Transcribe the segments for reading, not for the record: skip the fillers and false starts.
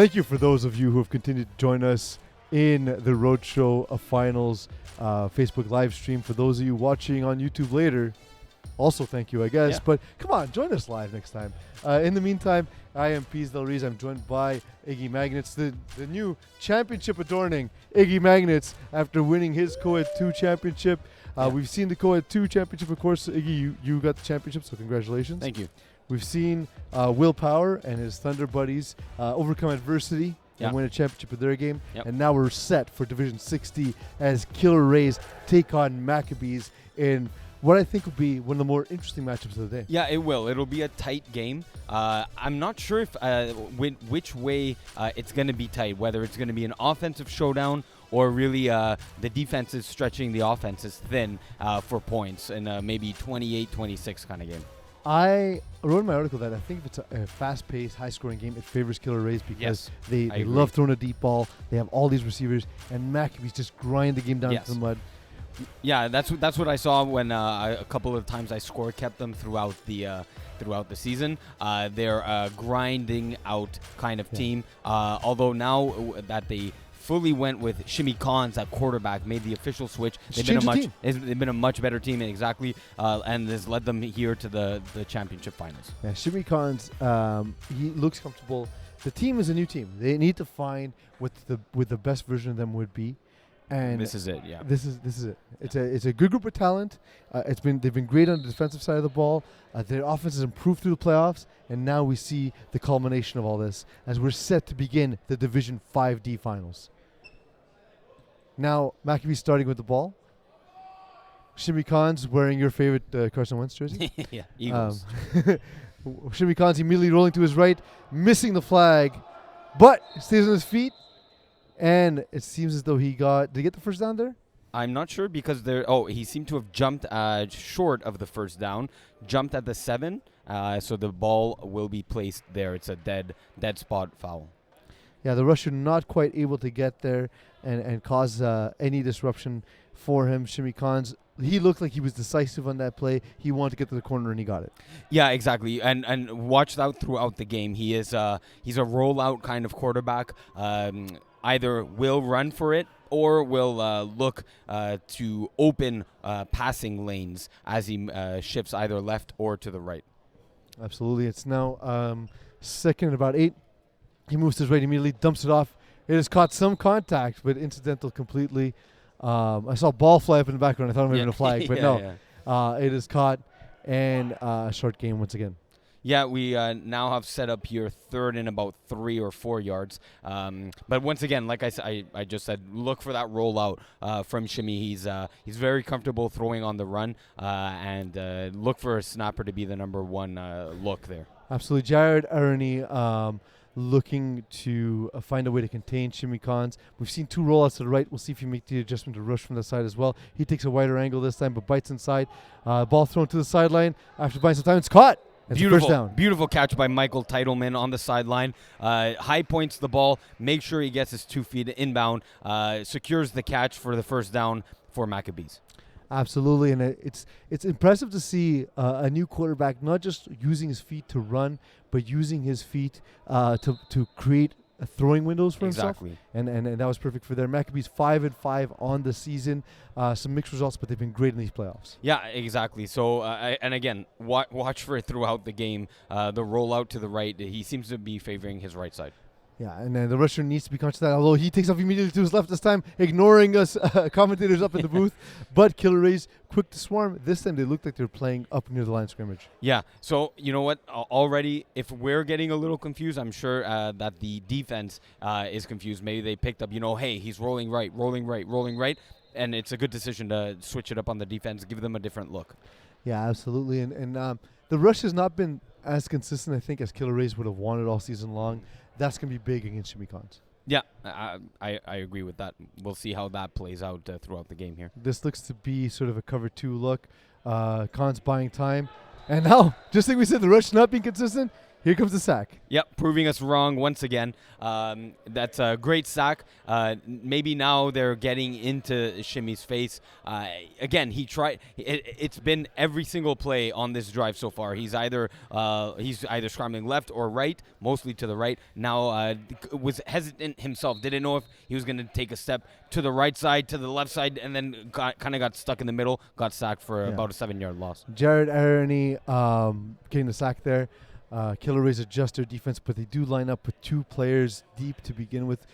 Thank you for those of you who have continued to join us in the Roadshow of Finals Facebook live stream. For those of you watching on YouTube later, also thank you, I guess. Yeah. But come on, join us live next time. In the meantime, I am Pease Del Rees. I'm joined by Iggy Magnets, the new championship adorning Iggy Magnets after winning his Co-Ed 2 championship. We've seen the Co-Ed 2 championship, of course. Iggy, you got the championship, so congratulations. Thank you. We've seen Will Power and his Thunder buddies overcome adversity and win a championship of their game. Yep. And now we're set for Division 60 as Killer Rays take on Maccabees in what I think will be one of the more interesting matchups of the day. Yeah, it will. It'll be a tight game. I'm not sure if which way it's going to be tight, whether it's going to be an offensive showdown or really the defense is stretching the offenses thin for points in maybe 28-26 kind of game. I wrote in my article that I think if it's a fast-paced, high-scoring game, it favors Killer Rays because they love throwing a deep ball. They have all these receivers, and Maccabees just grind the game down to the mud. Yeah, that's what I saw when a couple of times I score kept them throughout the season. They're a grinding out kind of team. Although now that they fully went with Shimmy Collins at quarterback, made the official switch. They've been a much better team, exactly, and has led them here to the championship finals. Yeah, Shimmy Collins, he looks comfortable. The team is a new team. They need to find what the best version of them would be. And this is it, yeah. This is it. It's a good group of talent. They've been great on the defensive side of the ball. Their offense has improved through the playoffs, and now we see the culmination of all this as we're set to begin the Division 5D finals. Now Maccabees starting with the ball. Shimmy Khan's wearing your favorite Carson Wentz jersey. Yeah, Eagles. Shimmy Khan's immediately rolling to his right, missing the flag, but stays on his feet. And it seems as though did he get the first down there? I'm not sure because he seemed to have jumped short of the first down, jumped at the 7, so the ball will be placed there. It's a dead spot foul. Yeah, the rusher not quite able to get there and cause any disruption for him. Shimmy Khan's, he looked like he was decisive on that play. He wanted to get to the corner, and he got it. Yeah, exactly. And watch that throughout the game. He's a rollout kind of quarterback. Either will run for it or will look to open passing lanes as he shifts either left or to the right. Absolutely. It's now second and about 8. He moves to his right immediately, dumps it off. It has caught some contact, but incidental completely. I saw a ball fly up in the background. I thought it might have been a flag, but it is caught, and short game once again. Yeah, we now have set up here third and about 3 or 4 yards. But once again, like I just said, look for that rollout from Shimmy. He's very comfortable throwing on the run, and look for a snapper to be the number 1 look there. Absolutely. Jared Arney looking to find a way to contain Shimmy Khan's. We've seen 2 rollouts to the right. We'll see if he makes the adjustment to rush from the side as well. He takes a wider angle this time, but bites inside. Ball thrown to the sideline. After buying some time, it's caught. Beautiful catch by Michael Titleman on the sideline. High points the ball, makes sure he gets his 2 feet inbound, secures the catch for the first down for Maccabees. Absolutely, and it's impressive to see a new quarterback not just using his feet to run, but using his feet to create throwing windows for himself. And that was perfect for them. Maccabees 5-5 on the season. Some mixed results, but they've been great in these playoffs. Yeah, exactly. So, and again, watch for it throughout the game. The rollout to the right, he seems to be favoring his right side. Yeah, and the rusher needs to be conscious of that, although he takes off immediately to his left this time, ignoring us commentators up in the booth. But Killer Rays quick to swarm. This time they looked like they were playing up near the line of scrimmage. Yeah, so you know what? Already, if we're getting a little confused, I'm sure that the defense is confused. Maybe they picked up, hey, he's rolling right. And it's a good decision to switch it up on the defense, give them a different look. Yeah, absolutely. And the rush has not been as consistent, I think, as Killer Rays would have wanted all season long. That's going to be big against Shimmy Khan's. Yeah, I agree with that. We'll see how that plays out throughout the game here. This looks to be sort of a cover 2 look. Khan's buying time. And now, just like we said, the rush not being consistent, Here comes the sack. Yep, proving us wrong once again. That's a great sack. Maybe now they're getting into Shimmy's face. Again, he tried. It's been every single play on this drive so far. He's either scrambling left or right, mostly to the right. Now was hesitant himself. Didn't know if he was going to take a step to the right side, to the left side, and then got stuck in the middle. Got sacked for about a 7-yard loss. Jared Aroney getting the sack there. Killer Rays adjust their defense, but they do line up with 2 players deep to begin with,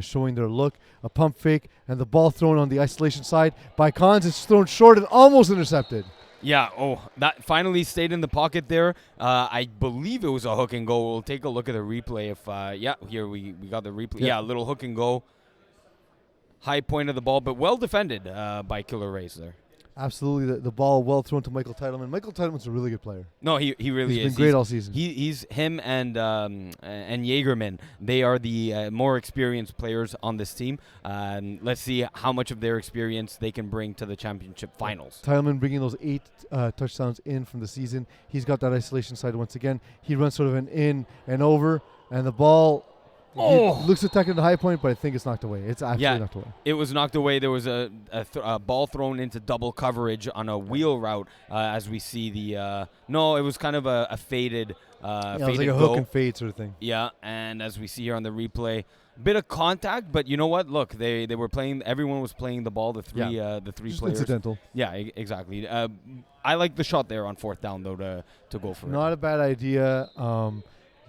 showing their look. A pump fake, and the ball thrown on the isolation side by Cons. It's thrown short and almost intercepted. Yeah, that finally stayed in the pocket there. I believe it was a hook and go. We'll take a look at the replay. Here we got the replay. Yeah, a little hook and go. High point of the ball, but well defended by Killer Rays there. Absolutely, the ball well thrown to Michael Titleman. Michael Titleman's a really good player. No, he really is. He's been great all season. He's him and Jaegerman. They are the more experienced players on this team. Let's see how much of their experience they can bring to the championship finals. Titleman bringing those 8 touchdowns in from the season. He's got that isolation side once again. He runs sort of an in and over, and the ball looks attacked at the high point, but I think it's knocked away. It's actually knocked away. It was knocked away. There was a ball thrown into double coverage on a wheel route, as we see the it was kind of a faded it was like a hook and fade sort of thing. Yeah, and as we see here on the replay, bit of contact, but you know what? Look, they were playing. Everyone was playing the ball. The three Just players. incidental. Yeah, exactly. I like the shot there on 4th down though to go for it. Not a bad idea,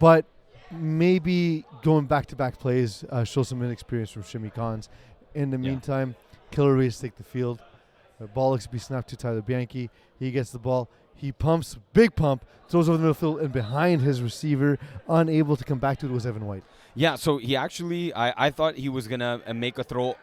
but maybe going back-to-back plays shows some inexperience from Shimmy Cons. In the meantime, Killer Rays take the field. The ball looks to be snapped to Tyler Bianchi. He gets the ball. He pumps, big pump, throws over the middle field and behind his receiver, unable to come back to it was Evan White. Yeah, so he actually, I thought he was going to make a throw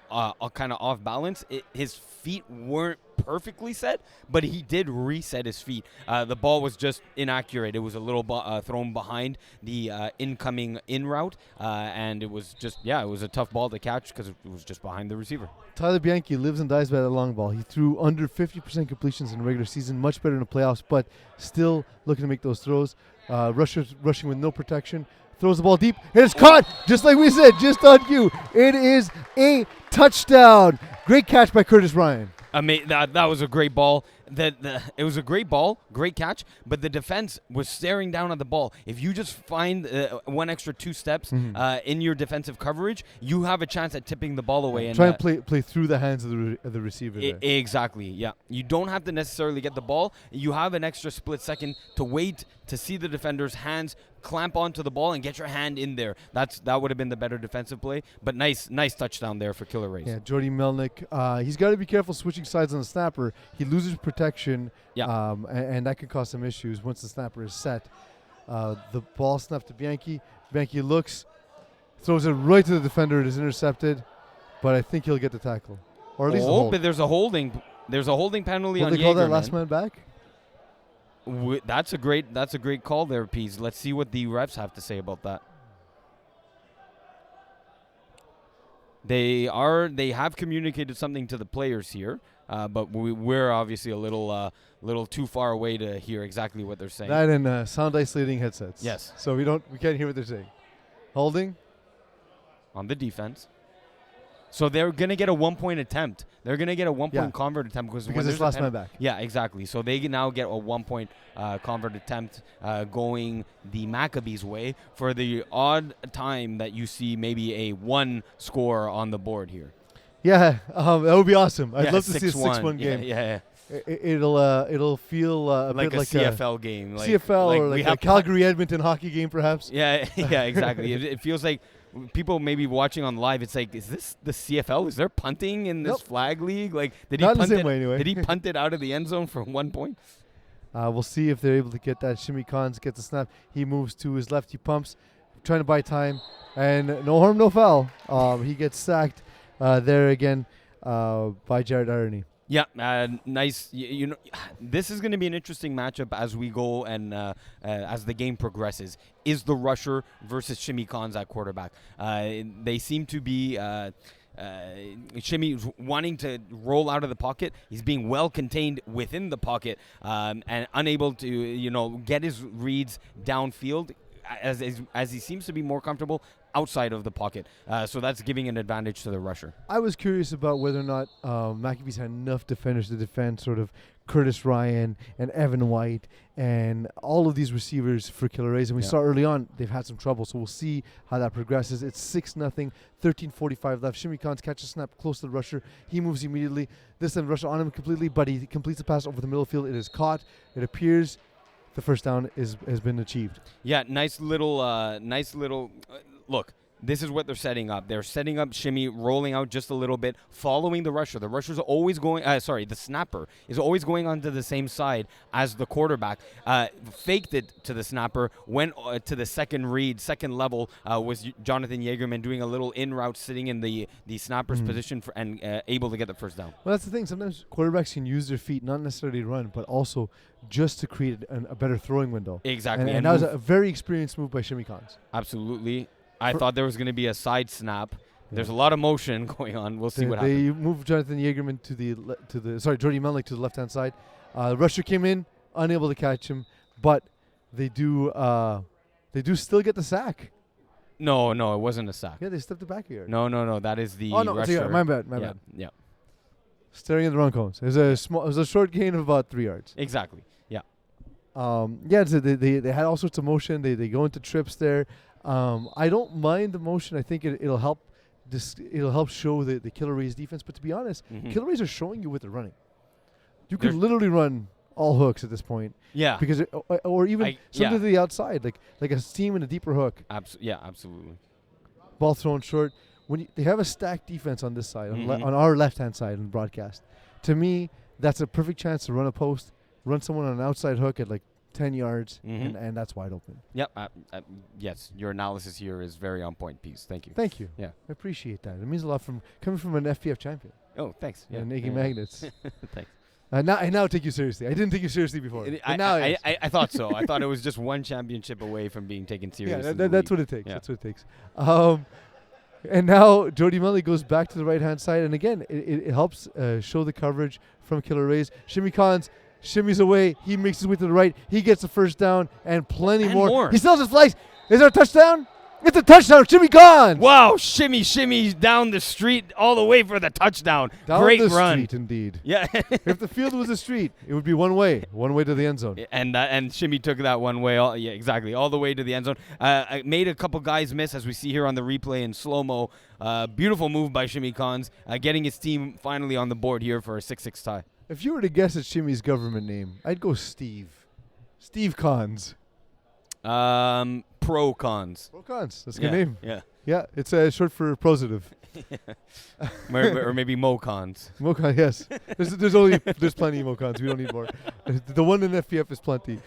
kind of off balance. His feet weren't perfectly set, but he did reset his feet. The ball was just inaccurate. It was a little thrown behind the incoming in route, and it was it was a tough ball to catch because it was just behind the receiver. Tyler Bianchi lives and dies by that long ball. He threw under 50% completions in the regular season, much better in the playoffs, but still looking to make those throws. Rushing with no protection. Throws the ball deep, and it's caught, just like we said, just on cue. It is a touchdown. Great catch by Curtis Ryan. That was a great ball. It was a great ball, great catch, but the defense was staring down at the ball. If you just find one extra 2 steps in your defensive coverage, you have a chance at tipping the ball away. And try and play through the hands of the receiver. Exactly, yeah. You don't have to necessarily get the ball. You have an extra split second to wait to see the defender's hands clamp onto the ball and get your hand in there. That would have been the better defensive play, but nice touchdown there for Killer Rays. Yeah, Jordy Melnick, he's got to be careful switching sides on the snapper. He loses protection, and that can cause some issues once the snapper is set. The ball snapped to Bianchi. Bianchi looks, throws it right to the defender. It is intercepted, but I think he'll get the tackle, or at least the hold. But there's a holding penalty on Jaegerman. Will they call that last man back? That's a great call there, Pease. Let's see what the refs have to say about that. They have communicated something to the players here, but we're obviously a little too far away to hear exactly what they're saying. That and sound isolating headsets. Yes. So we can't hear what they're saying. Holding on the defense. So they're going to get a 1-point attempt. They're going to get a 1-point convert attempt because it's last man back. Yeah, exactly. So they now get a 1-point convert attempt going the Maccabees way for the odd time that you see maybe a 1 score on the board here. Yeah, that would be awesome. I'd love to see a 6-1 game. Yeah. It'll feel a like bit like CFL game. CFL or like a Calgary Edmonton hockey game perhaps. Yeah, exactly. It feels like people maybe watching on live, it's like, is this the CFL? Is there punting in this flag league? Like, did he Not punt in the same way anyway. Did he punt it out of the end zone for 1 point? We'll see if they're able to get that. Shimmy Cons gets the snap. He moves to his left. He pumps, trying to buy time, and no harm, no foul. He gets sacked there again by Jared Aroney. Yeah, nice. You know, this is going to be an interesting matchup as we go and as the game progresses. Is the rusher versus Shimmy Cons at quarterback? They seem to be Shimmy wanting to roll out of the pocket. He's being well contained within the pocket and unable to, get his reads downfield. as he seems to be more comfortable outside of the pocket. So that's giving an advantage to the rusher. I was curious about whether or not Maccabees had enough defenders to defend sort of Curtis Ryan and Evan White and all of these receivers for Killer Rays. And we saw early on they've had some trouble, so we'll see how that progresses. It's 6-0, 13:45 left. Shimmy Khan's catches snap close to the rusher. He moves immediately. This time rusher on him completely, but he completes the pass over the middle field. It is caught. It appears the first down has been achieved. Yeah, nice little look. This is what they're setting up. They're setting up Shimmy, rolling out just a little bit, following the rusher. The rusher's always going, the snapper is always going onto the same side as the quarterback. Faked it to the snapper, went to the second level, was Jonathan Yeagerman doing a little in route, sitting in the snapper's position and able to get the first down. Well, that's the thing. Sometimes quarterbacks can use their feet, not necessarily run, but also just to create a better throwing window. Exactly. And that was a very experienced move by Shimmy Khans. Absolutely. I thought there was going to be a side snap. There's a lot of motion going on. We'll see what happens. They moved Jonathan Yeagerman Jordy Melnick to the left-hand side. The rusher came in, unable to catch him, but they do still get the sack. No, it wasn't a sack. Yeah, they stepped it back here. No, that is the my rusher. bad. Yeah. Staring at the wrong cones. It was a short gain of about 3 yards. Exactly. Yeah. So they had all sorts of motion. They go into trips there. I don't mind the motion. I think it'll help. It'll help show the Killer Rays defense. But to be honest, Killer Rays are showing you what they're running. You can literally run all hooks at this point. Yeah. Because or even something to the outside, like a seam and a deeper hook. Absolutely. Ball thrown short. They have a stacked defense on this side, on our left-hand side in broadcast. To me, that's a perfect chance to run a post, run someone on an outside hook at 10 yards, and that's wide open. Yep. Yes, your analysis here is very on point, Peace. Thank you. Thank you. Yeah. I appreciate that. It means a lot coming from an FPF champion. Oh, thanks. And making magnets. Thanks. I now take you seriously. I didn't take you seriously before. I thought so. I thought it was just one championship away from being taken seriously. Yeah, that's what it takes. Yeah. That's what it takes. And now Jordy Melly goes back to the right-hand side. And again, it helps show the coverage from Killer Rays. Shimmy Khans shimmies away. He makes his way to the right. He gets the first down and plenty more. He still has his flags. Is there a touchdown? It's a touchdown. Shimmy Khans. Wow. Shimmy down the street all the way for the touchdown. Great run. Down the street, indeed. Yeah. If the field was a street, it would be one way to the end zone. And Shimmy took that one way. All the way to the end zone. Made a couple guys miss, as we see here on the replay in slow-mo. Beautiful move by Shimmy Khans, getting his team finally on the board here for a 6-6 tie. If you were to guess at Shimmy's government name, I'd go Steve. Steve Khans. Pro Khans. Pro Khans. That's a good name. Yeah. Yeah, it's short for positive. or maybe Mo Khans. Mo Khans, yes. There's plenty of Mo Khans. We don't need more. The one in FPF is plenty.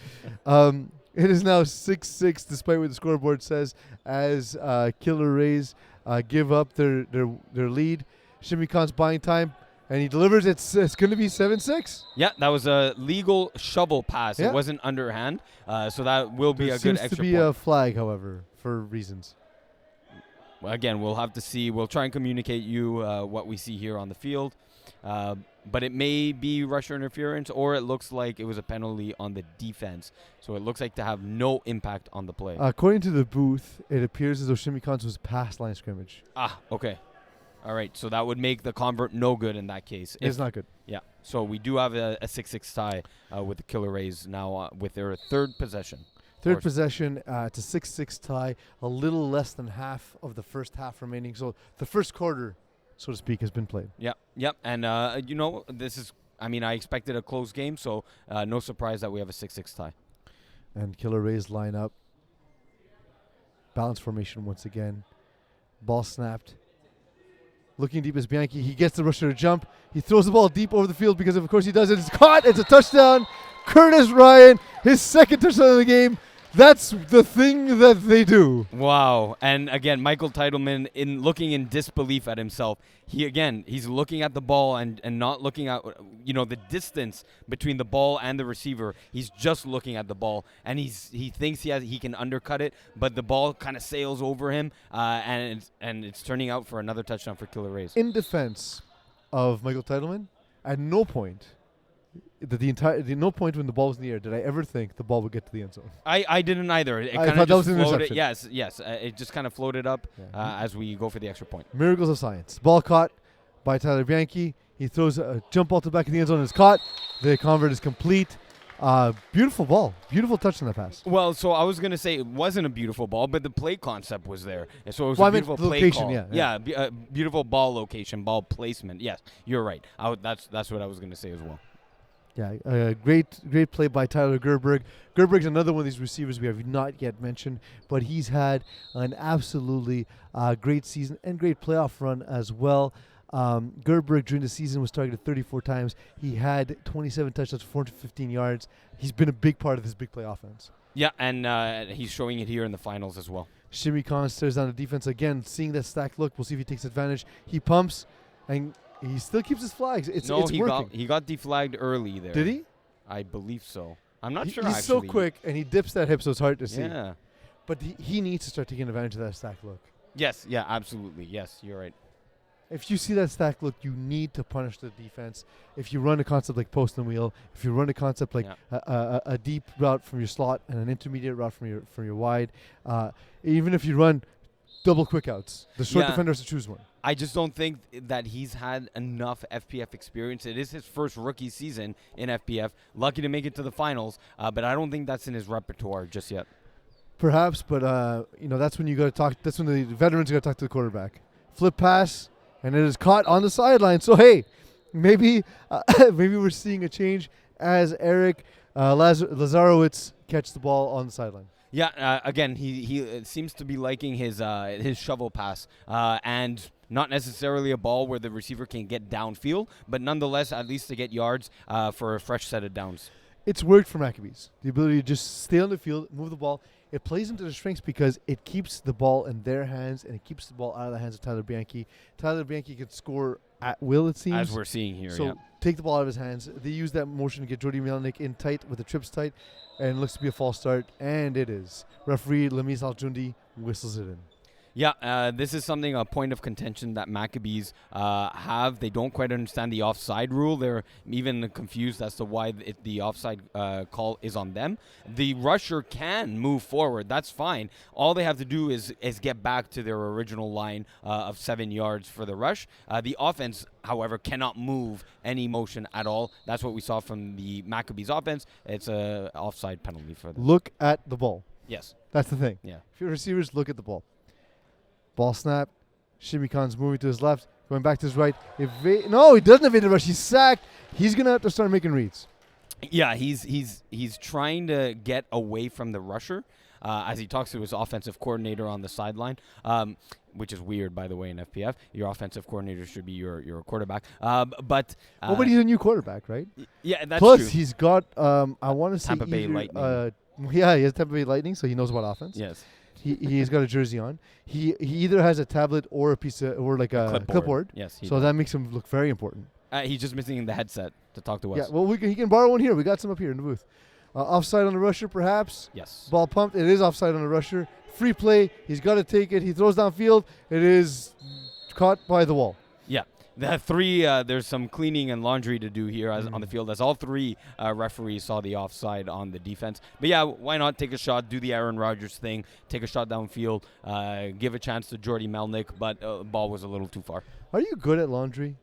It is now 6-6, despite what the scoreboard says, as Killer Rays give up their lead. Shimmy Khan's buying time. And he delivers. It's going to be 7-6. Yeah, that was a legal shovel pass. Yeah. It wasn't underhand, so that will be a good extra point. Seems to be a flag, however, for reasons. Well, again, we'll have to see. We'll try and communicate you what we see here on the field. But it may be rusher interference, or it looks like it was a penalty on the defense. So it looks like to have no impact on the play. According to the booth, it appears as though Shimmy Khans was past line of scrimmage. Okay. All right, so that would make the convert no good in that case. It's not good. Yeah, so we do have a 6-6 tie with the Killer Rays now with their third possession. Third possession, it's a 6-6 tie, a little less than half of the first half remaining. So the first quarter, so to speak, has been played. Yep, and this is, I expected a close game, so no surprise that we have a 6-6 tie. And Killer Rays line up. Balance formation once again. Ball snapped. Looking deep is Bianchi. He gets the rusher to jump. He throws the ball deep over the field because, of course, he does it. It's caught. It's a touchdown. Curtis Ryan, his second touchdown of the game. That's the thing that they do. Wow. And again, Michael Titleman looking in disbelief at himself. He's looking at the ball and not looking at, the distance between the ball and the receiver. He's just looking at the ball, and he thinks he can undercut it, but the ball kind of sails over him, and it's turning out for another touchdown for Killer Rays. In defense of Michael Titleman, at no point no point when the ball was in the air did I ever think the ball would get to the end zone. I didn't either. It I kind thought of that was just an floated. interception. Yes. It just kind of floated up Yeah. as we go for the extra point. Miracles of science. Ball caught by Tyler Bianchi. He throws a jump ball to the back of the end zone and it's caught. The convert is complete. Beautiful ball. Beautiful touch on that pass. Well, so I was going to say it wasn't a beautiful ball, but the play concept was there. And so it was Well, a I meant beautiful the play location, call. yeah. Beautiful ball location, ball placement. Yes, you're right. That's what I was going to say as well. Yeah, great play by Tyler Gerberg. Gerberg's another one of these receivers we have not yet mentioned, but he's had an absolutely great season and great playoff run as well. Gerberg during the season was targeted 34 times. He had 27 touchdowns, 415 yards. He's been a big part of this big play offense. Yeah, and he's showing it here in the finals as well. Shimmy Khan stares down the defense again, seeing that stacked look. We'll see if he takes advantage. He pumps, and he still keeps his flags. It's working. He got deflagged early there. Did he? I believe so. I'm not sure. He's actually. so quick, and he dips that hip, so it's hard to see. Yeah. But he needs to start taking advantage of that stacked look. Yes. Yeah. Absolutely. Yes. You're right. If you see that stack look, you need to punish the defense. If you run a concept like post and wheel, if you run a concept like a deep route from your slot and an intermediate route from your wide, even if you run double quick outs, the short defender has to choose one. I just don't think that he's had enough FPF experience. It is his first rookie season in FPF. Lucky to make it to the finals, but I don't think that's in his repertoire just yet. Perhaps, but that's when you got to talk. That's when the veterans got to talk to the quarterback. Flip pass. And it is caught on the sideline. So, hey, maybe we're seeing a change as Eric Lazarowitz catches the ball on the sideline. Yeah, again, he seems to be liking his shovel pass and not necessarily a ball where the receiver can get downfield, but nonetheless, at least to get yards for a fresh set of downs. It's worked for Maccabees. The ability to just stay on the field, move the ball. It plays into their strengths because it keeps the ball in their hands and it keeps the ball out of the hands of Tyler Bianchi. Tyler Bianchi can score at will, it seems. As we're seeing here, So take the ball out of his hands. They use that motion to get Jordy Melnick in tight with the trips tight, and it looks to be a false start, and it is. Referee Lamis Aljundi whistles it in. Yeah, this is a point of contention that Maccabees have. They don't quite understand the offside rule. They're even confused as to why the offside call is on them. The rusher can move forward. That's fine. All they have to do is get back to their original line of 7 yards for the rush. The offense, however, cannot move any motion at all. That's what we saw from the Maccabees offense. It's an offside penalty for them. Look at the ball. Yes. That's the thing. Yeah. If you're receivers, look at the ball. Ball snap. Shimmy Khan's moving to his left, going back to his right. No, he doesn't evade the rush. He's sacked. He's going to have to start making reads. Yeah, he's trying to get away from the rusher as he talks to his offensive coordinator on the sideline, which is weird, by the way, in FPF. Your offensive coordinator should be your quarterback. But he's a new quarterback, right? Yeah, that's Plus, true. he's got, I want to say Tampa Bay Lightning. He has Tampa Bay Lightning, so he knows about offense. Yes. He's got a jersey on. He either has a tablet or a piece of, or like a clipboard. Yes. So that makes him look very important. He's just missing the headset to talk to us. Yeah, well, he can borrow one here. We got some up here in the booth. Offside on the rusher, perhaps. Yes. Ball pumped. It is offside on the rusher. Free play. He's got to take it. He throws downfield. It is caught by the wall. Yeah. The three, there's some cleaning and laundry to do here on the field, as all three referees saw the offside on the defense. But yeah, why not take a shot, do the Aaron Rodgers thing, take a shot downfield, give a chance to Jordy Melnick, but the ball was a little too far. Are you good at laundry?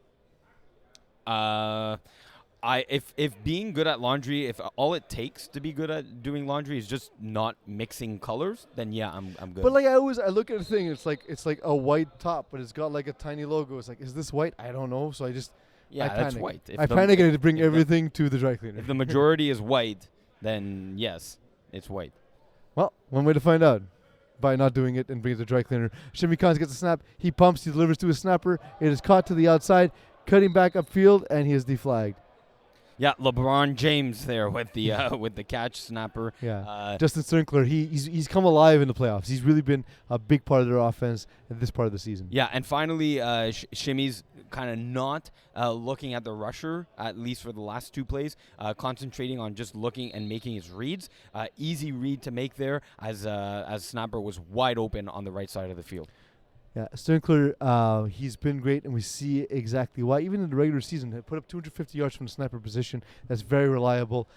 If being good at laundry, if all it takes to be good at doing laundry is just not mixing colors, then yeah, I'm good. But like I look at the thing, it's like a white top, but it's got like a tiny logo. It's like, is this white? I don't know. So I that's white. I panic and I bring everything to the dry cleaner. If the majority is white, then yes, it's white. Well, one way to find out. By not doing it and bring it to the dry cleaner. Shimmy Khan gets a snap. He pumps. He delivers to his snapper. It is caught to the outside, cutting back upfield, and he is deflagged. Yeah, LeBron James there with the catch snapper. Yeah, Justin Strinkler, he's come alive in the playoffs. He's really been a big part of their offense in this part of the season. Yeah, and finally, Shimmy's kind of not looking at the rusher, at least for the last two plays, concentrating on just looking and making his reads. Easy read to make there as snapper was wide open on the right side of the field. Yeah, Sternkler, he's been great, and we see exactly why. Even in the regular season, he put up 250 yards from the sniper position. That's very reliable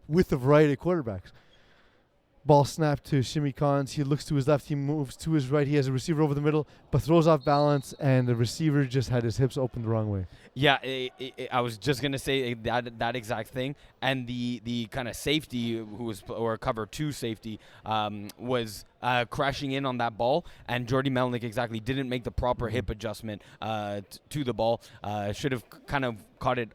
with a variety of quarterbacks. Ball snapped to Shimmy Collins. He looks to his left. He moves to his right. He has a receiver over the middle, but throws off balance, and the receiver just had his hips open the wrong way. Yeah, I was just gonna say that exact thing, and the kind of safety who was or cover 2 safety was crashing in on that ball, and Jordy Melnick exactly didn't make the proper hip adjustment to the ball. Should have kind of caught it.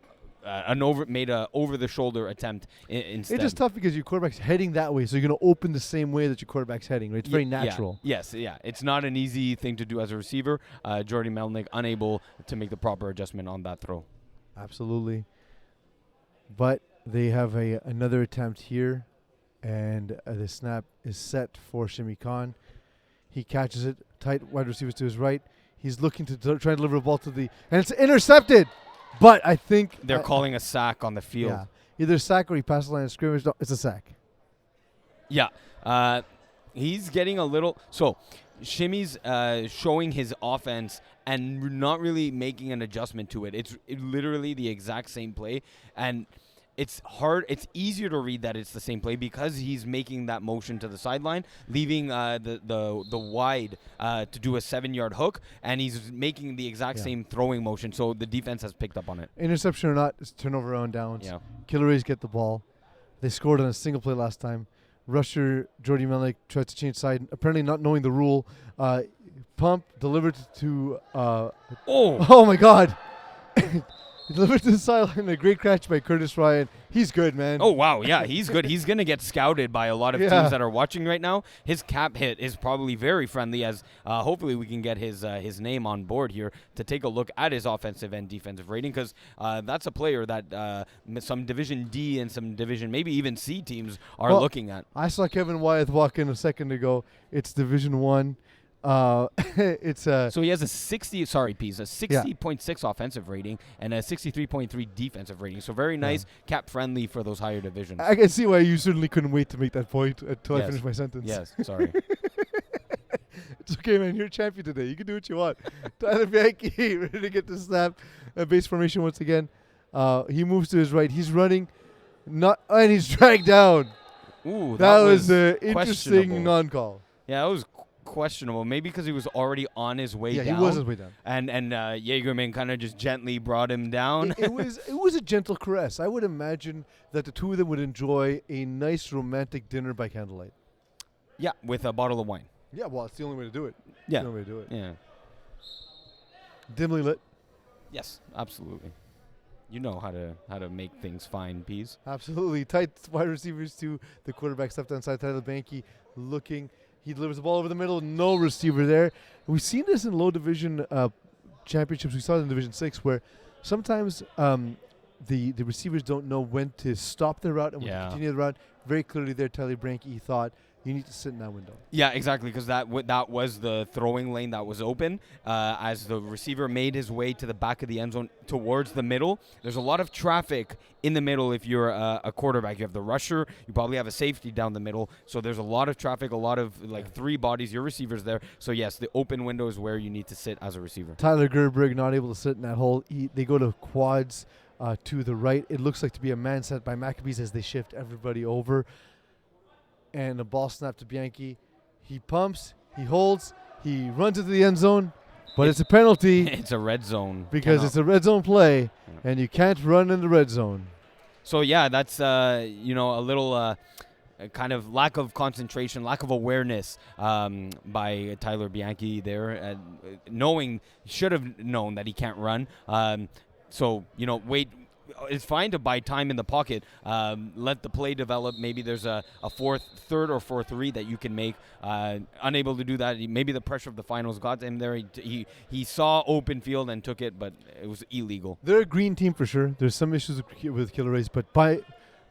Made a over-the-shoulder attempt instead. It's just tough because your quarterback's heading that way, so you're going to open the same way that your quarterback's heading. Right? It's very natural. Yeah. Yes, yeah. It's not an easy thing to do as a receiver. Jordy Melnick unable to make the proper adjustment on that throw. Absolutely. But they have another attempt here, and the snap is set for Shimmy Khan. He catches it, tight wide receivers to his right. He's looking to try to deliver a ball and it's intercepted. But I think they're calling a sack on the field. Yeah, either sack or he passes the line of scrimmage. No, it's a sack. Yeah, he's getting a little. So Shimmy's showing his offense and not really making an adjustment to it. It's literally the exact same play, and it's hard. It's easier to read that it's the same play because he's making that motion to the sideline, leaving the wide to do a 7-yard hook, and he's making the exact same throwing motion. So the defense has picked up on it. Interception or not, it's turnover on downs. Yeah. Killer Rays get the ball. They scored on a single play last time. Rusher Jordy Melnick tries to change side, apparently not knowing the rule. Pump delivered to. Oh my God. He delivered to the sideline. A great catch by Curtis Ryan. He's good, man. Oh, wow. Yeah, he's good. He's going to get scouted by a lot of teams that are watching right now. His cap hit is probably very friendly as hopefully we can get his name on board here to take a look at his offensive and defensive rating because that's a player that some Division D and some Division maybe even C teams are looking at. I saw Kevin Wyeth walk in a second ago. It's Division 1. So he has a 60.6 offensive rating and a 63.3 defensive rating. So very nice, cap friendly for those higher divisions. I can see why you certainly couldn't wait to make that point until I finish my sentence. Yes, sorry. It's okay, man. You're a champion today. You can do what you want. Tyler Bianchi ready to get the snap. Base formation once again. He moves to his right. He's running, and he's dragged down. Ooh, that was an interesting non-call. Yeah, that was questionable. Maybe because he was already on his way down. Yeah, he was on his way down. And Jaegerman kind of just gently brought him down. It was a gentle caress. I would imagine that the two of them would enjoy a nice romantic dinner by candlelight. Yeah, with a bottle of wine. Yeah, well, it's the only way to do it. Yeah. It's the only way to do it. Yeah. Dimly lit. Yes, absolutely. You know how to make things fine, Peas. Absolutely. Tight wide receivers to the quarterback's left-hand side. Tyler Bianchi looking. He delivers the ball over the middle. No receiver there. We've seen this in low division championships. We saw it in Division 6 where sometimes the receivers don't know when to stop their route and when to continue the route. Very clearly there, Tyler Bianchi thought, you need to sit in that window. Yeah, exactly, because that was the throwing lane that was open as the receiver made his way to the back of the end zone towards the middle. There's a lot of traffic in the middle if you're a quarterback. You have the rusher. You probably have a safety down the middle. So there's a lot of traffic, a lot of three bodies, your receivers there. So, yes, the open window is where you need to sit as a receiver. Tyler Gerberg not able to sit in that hole. They go to quads to the right. It looks like to be a man set by Maccabees as they shift everybody over. And the ball snapped to Bianchi. He pumps, he holds, he runs into the end zone, but it's a penalty. It's a red zone. Because it's a red zone play, and you can't run in the red zone. So, yeah, that's, a little kind of lack of concentration, lack of awareness by Tyler Bianchi there, should have known that he can't run. Wait. It's fine to buy time in the pocket. Let the play develop. Maybe there's a third or fourth read that you can make. Unable to do that. Maybe the pressure of the finals got him there. He saw open field and took it, but it was illegal. They're a green team for sure. There's some issues with Killer Rays, but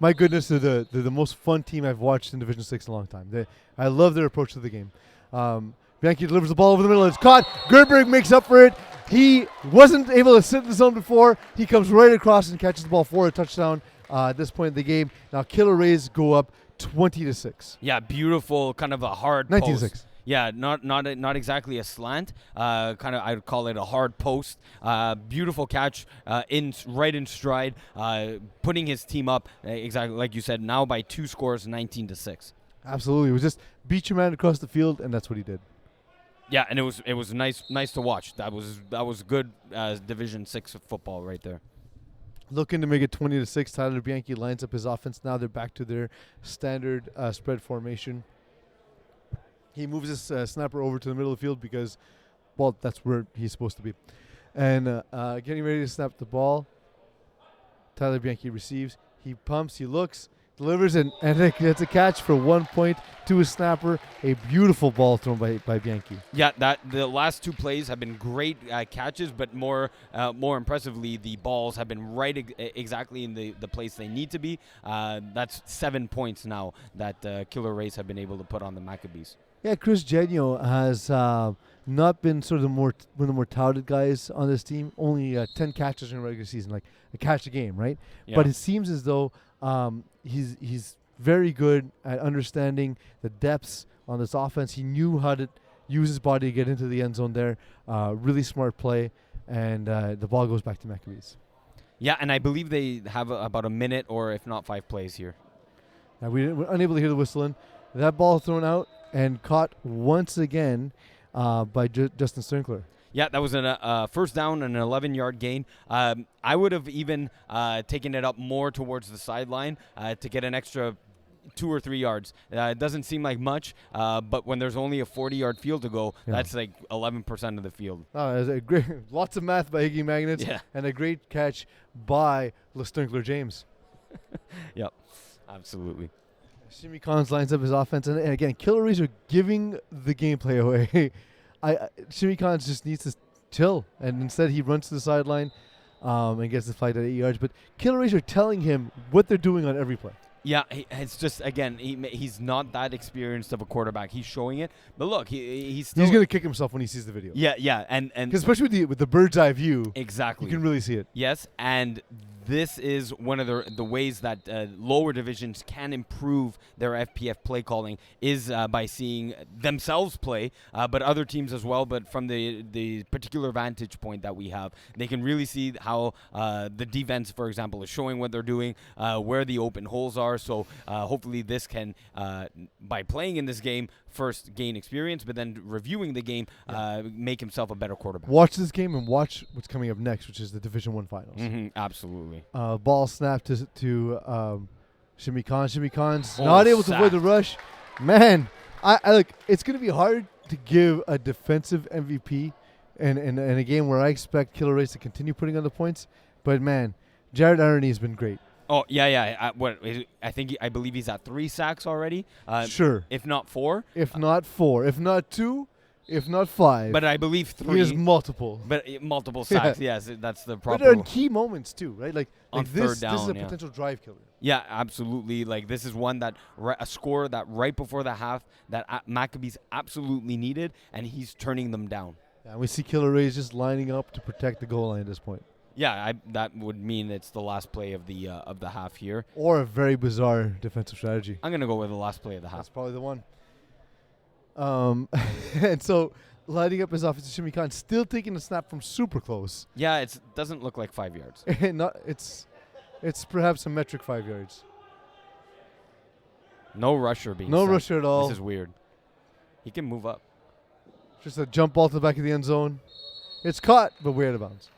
my goodness, they're the most fun team I've watched in Division 6 in a long time. I love their approach to the game. Bianchi delivers the ball over the middle. It's caught. Gerberg makes up for it. He wasn't able to sit in the zone before. He comes right across and catches the ball for a touchdown at this point in the game. Now Killer Rays go up 20-6. Yeah, beautiful, kind of a hard 19-6. Yeah, not exactly a slant. Kind of, I'd call it a hard post. Beautiful catch, right in stride, putting his team up exactly like you said. Now by 2 scores, 19-6. Absolutely, it was just beat your man across the field, and that's what he did. Yeah, and it was nice to watch. That was good Division 6 football right there. Looking to make it 20-6. Tyler Bianchi lines up his offense. Now they're back to their standard spread formation. He moves his snapper over to the middle of the field because, well, that's where he's supposed to be. And getting ready to snap the ball. Tyler Bianchi receives. He pumps. He looks. Delivers, and it's a catch for 1 point to his snapper. A beautiful ball thrown by Bianchi. Yeah, the last 2 plays have been great catches, but more impressively, the balls have been right exactly in the place they need to be. That's 7 points now that Killer Rays have been able to put on the Maccabees. Yeah, Chris Genio has not been sort of one of the more touted guys on this team. Only 10 catches in the regular season, like a catch a game, right? Yeah. But it seems as though he's very good at understanding the depths on this offense. He knew how to use his body to get into the end zone there. Really smart play, and the ball goes back to Maccabees. Yeah, and I believe they have about a minute or if not 5 plays here. We're unable to hear the whistling. That ball thrown out and caught once again by Justin Strinkler. Yeah, that was a first down and an 11-yard gain. I would have even taken it up more towards the sideline to get an extra 2 or 3 yards. It doesn't seem like much, but when there's only a 40-yard field to go, that's like 11% of the field. A great, lots of math by Iggy Magnets, and a great catch by Strinkler James. Yep, absolutely. Shimmy Collins lines up his offense, and again, Killer Rays are giving the gameplay away. Shimmy Collins just needs to chill, and instead he runs to the sideline and gets the flight at 8 yards. But Killer Rays are telling him what they're doing on every play. Yeah, it's just, again, he's not that experienced of a quarterback. He's showing it. But look, he's still... He's going to kick himself when he sees the video. Yeah, and especially with the bird's eye view. Exactly. You can really see it. Yes, and this is one of the ways that lower divisions can improve their FPF play calling is by seeing themselves play, but other teams as well. But from the particular vantage point that we have, they can really see how the defense, for example, is showing what they're doing, where the open holes are. So hopefully this can, by playing in this game, first gain experience, but then reviewing the game, make himself a better quarterback. Watch this game and watch what's coming up next, which is the Division I Finals. Mm-hmm, absolutely. Ball snapped to Shimmy Khan. Shimmy Khan's not able to avoid the rush. Man, I look, it's going to be hard to give a defensive MVP in a game where I expect Killer Rays to continue putting on the points. But, man, Jared Irony has been great. Oh, yeah. I believe he's at 3 sacks already. Sure. If not 4. If not 4. If not 2. If not 5. But I believe 3. He has multiple. But multiple sacks, yes. That's the proper. But they're in key moments, too, right? Like on third down, this is a potential drive killer. Yeah, absolutely. Like, this is one that a score that right before the half that Maccabees absolutely needed, and he's turning them down. Yeah, we see Killer Rays just lining up to protect the goal line at this point. Yeah, that would mean it's the last play of the half here. Or a very bizarre defensive strategy. I'm going to go with the last play of the half. That's probably the one. And so, lighting up his offensive, Shimmy Khan still taking the snap from super close. Yeah, it doesn't look like 5 yards. It's perhaps a metric 5 yards. No rusher being No sent. rusher at all. This is weird. He can move up. Just a jump ball to the back of the end zone. It's caught, but we're out of bounds.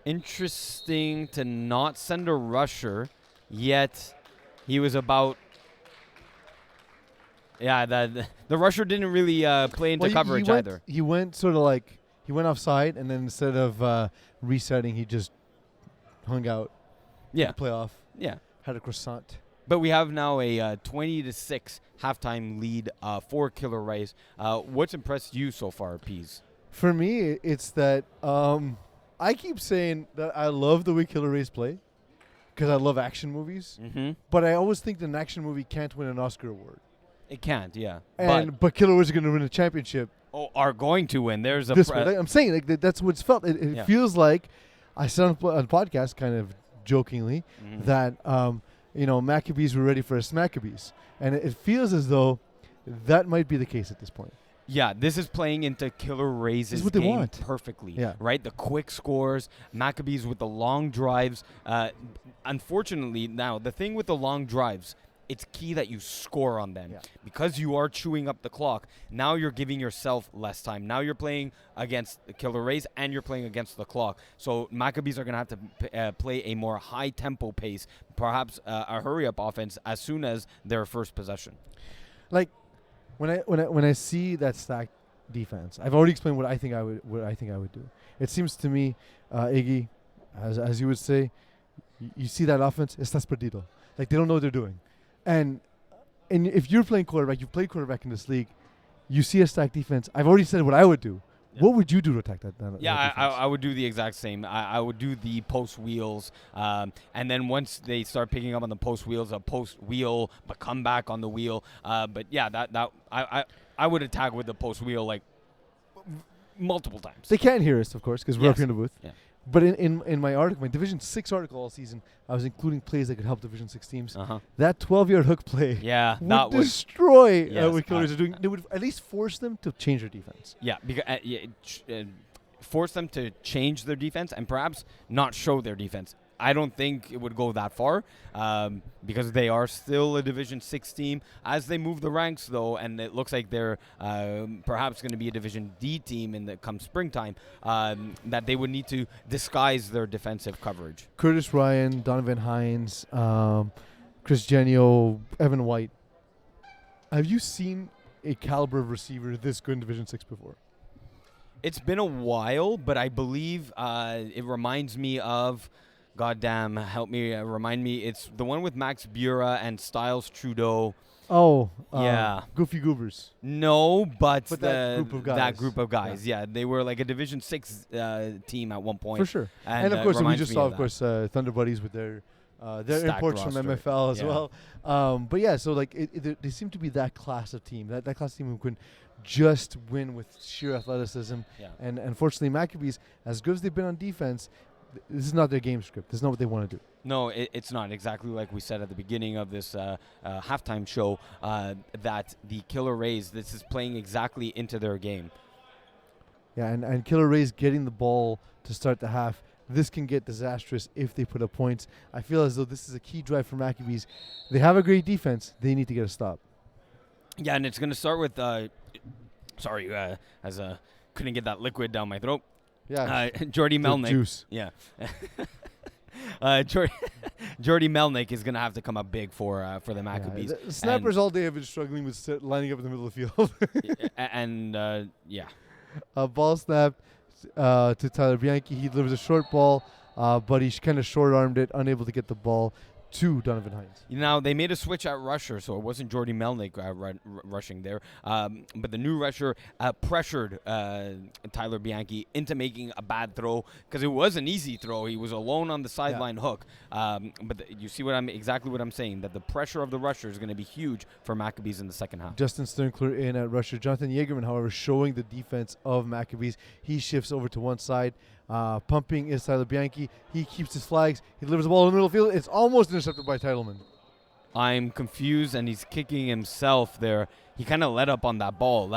Interesting to not send a rusher, yet he was about... Yeah, the rusher didn't really play into coverage either. He went sort of like, he went offside, and then instead of resetting, he just hung out. Yeah. Playoff. Yeah. Had a croissant. But we have now a 20-6 halftime lead for Killer Rays. What's impressed you so far, Pease? For me, it's that I keep saying that I love the way Killer Rays play because I love action movies. Mm-hmm. But I always think that an action movie can't win an Oscar award. It can't, yeah. But Killer Rays are going to win a championship. Oh, are going to win. There's a I'm saying like that's what it's felt. It feels like I said on the podcast, kind of jokingly, that Maccabees were ready for a Smackabees, and it feels as though that might be the case at this point. Yeah, this is playing into Killer Rays' This is what they game want. perfectly. Yeah. Right? The quick scores, Maccabees with the long drives. Unfortunately, now, the thing with the long drives, it's key that you score on them. Yeah. Because you are chewing up the clock, now you're giving yourself less time. Now you're playing against the Killer Rays and you're playing against the clock. So Maccabees are going to have to play a more high-tempo pace, perhaps a hurry-up offense as soon as their first possession. Like, when I see that stacked defense, I've already explained what I think I would do. It seems to me, Iggy, as you would say, you see that offense, estás perdido. Like, they don't know what they're doing. And if you're playing quarterback, you've played quarterback in this league, you see a stacked defense. I've already said what I would do. Yeah. What would you do to attack that defense? I would do the exact same. I would do the post wheels, and then once they start picking up on the post wheels, a post wheel, but come back on the wheel. But yeah, I would attack with the post wheel like multiple times. They can't hear us, of course, because we're up here in the booth. Yeah. But in my article, my Division 6 article all season, I was including plays that could help Division 6 teams. That 12-yard hook play would destroy what Killers are doing. They would at least force them to change their defense. Yeah, because force them to change their defense and perhaps not show their defense. I don't think it would go that far because they are still a Division 6 team. As they move the ranks, though, and it looks like they're perhaps going to be a Division D team come springtime, that they would need to disguise their defensive coverage. Curtis Ryan, Donovan Hines, Chris Genio, Evan White. Have you seen a caliber of receiver this good in Division 6 before? It's been a while, but I believe it reminds me of... Goddamn, help me, remind me. It's the one with Max Bura and Styles Trudeau. Oh, yeah. Goofy Goobers. No, but that group of guys. Yeah, they were like a Division 6 team at one point. For sure. And of course, we just saw, Thunder Buddies with their imports from MFL as well. But yeah, so like they seem to be that class of team, that class of team who can just win with sheer athleticism. Yeah. And unfortunately, Maccabees, as good as they've been on defense, this is not their game script. This is not what they want to do. No, it's not. Exactly like we said at the beginning of this halftime show, that the Killer Rays, this is playing exactly into their game. Yeah, and Killer Rays getting the ball to start the half, this can get disastrous if they put up points. I feel as though this is a key drive for Maccabees. They have a great defense. They need to get a stop. Yeah, and it's going to start with, couldn't get that liquid down my throat. Yeah, Jordy Melnick. Juice. Yeah, Jordy Melnick is gonna have to come up big for the Maccabees. The snappers all day have been struggling with lining up in the middle of the field. Ball snap to Tyler Bianchi. He delivers a short ball, but he kind of short-armed it, unable to get the ball to Donovan Hines. Now, they made a switch at rusher, so it wasn't Jordy Melnick rushing there. But the new rusher pressured Tyler Bianchi into making a bad throw because it was an easy throw. He was alone on the sideline hook. But you see exactly what I'm saying, that the pressure of the rusher is going to be huge for Maccabees in the second half. Justin Sternkler in at rusher. Jonathan Yeagerman, however, showing the defense of Maccabees. He shifts over to one side. Pumping is Tyler Bianchi. He keeps his flags. He delivers the ball in the middle of the field. It's almost intercepted by Titleman. I'm confused, and he's kicking himself there. He kind of let up on that ball.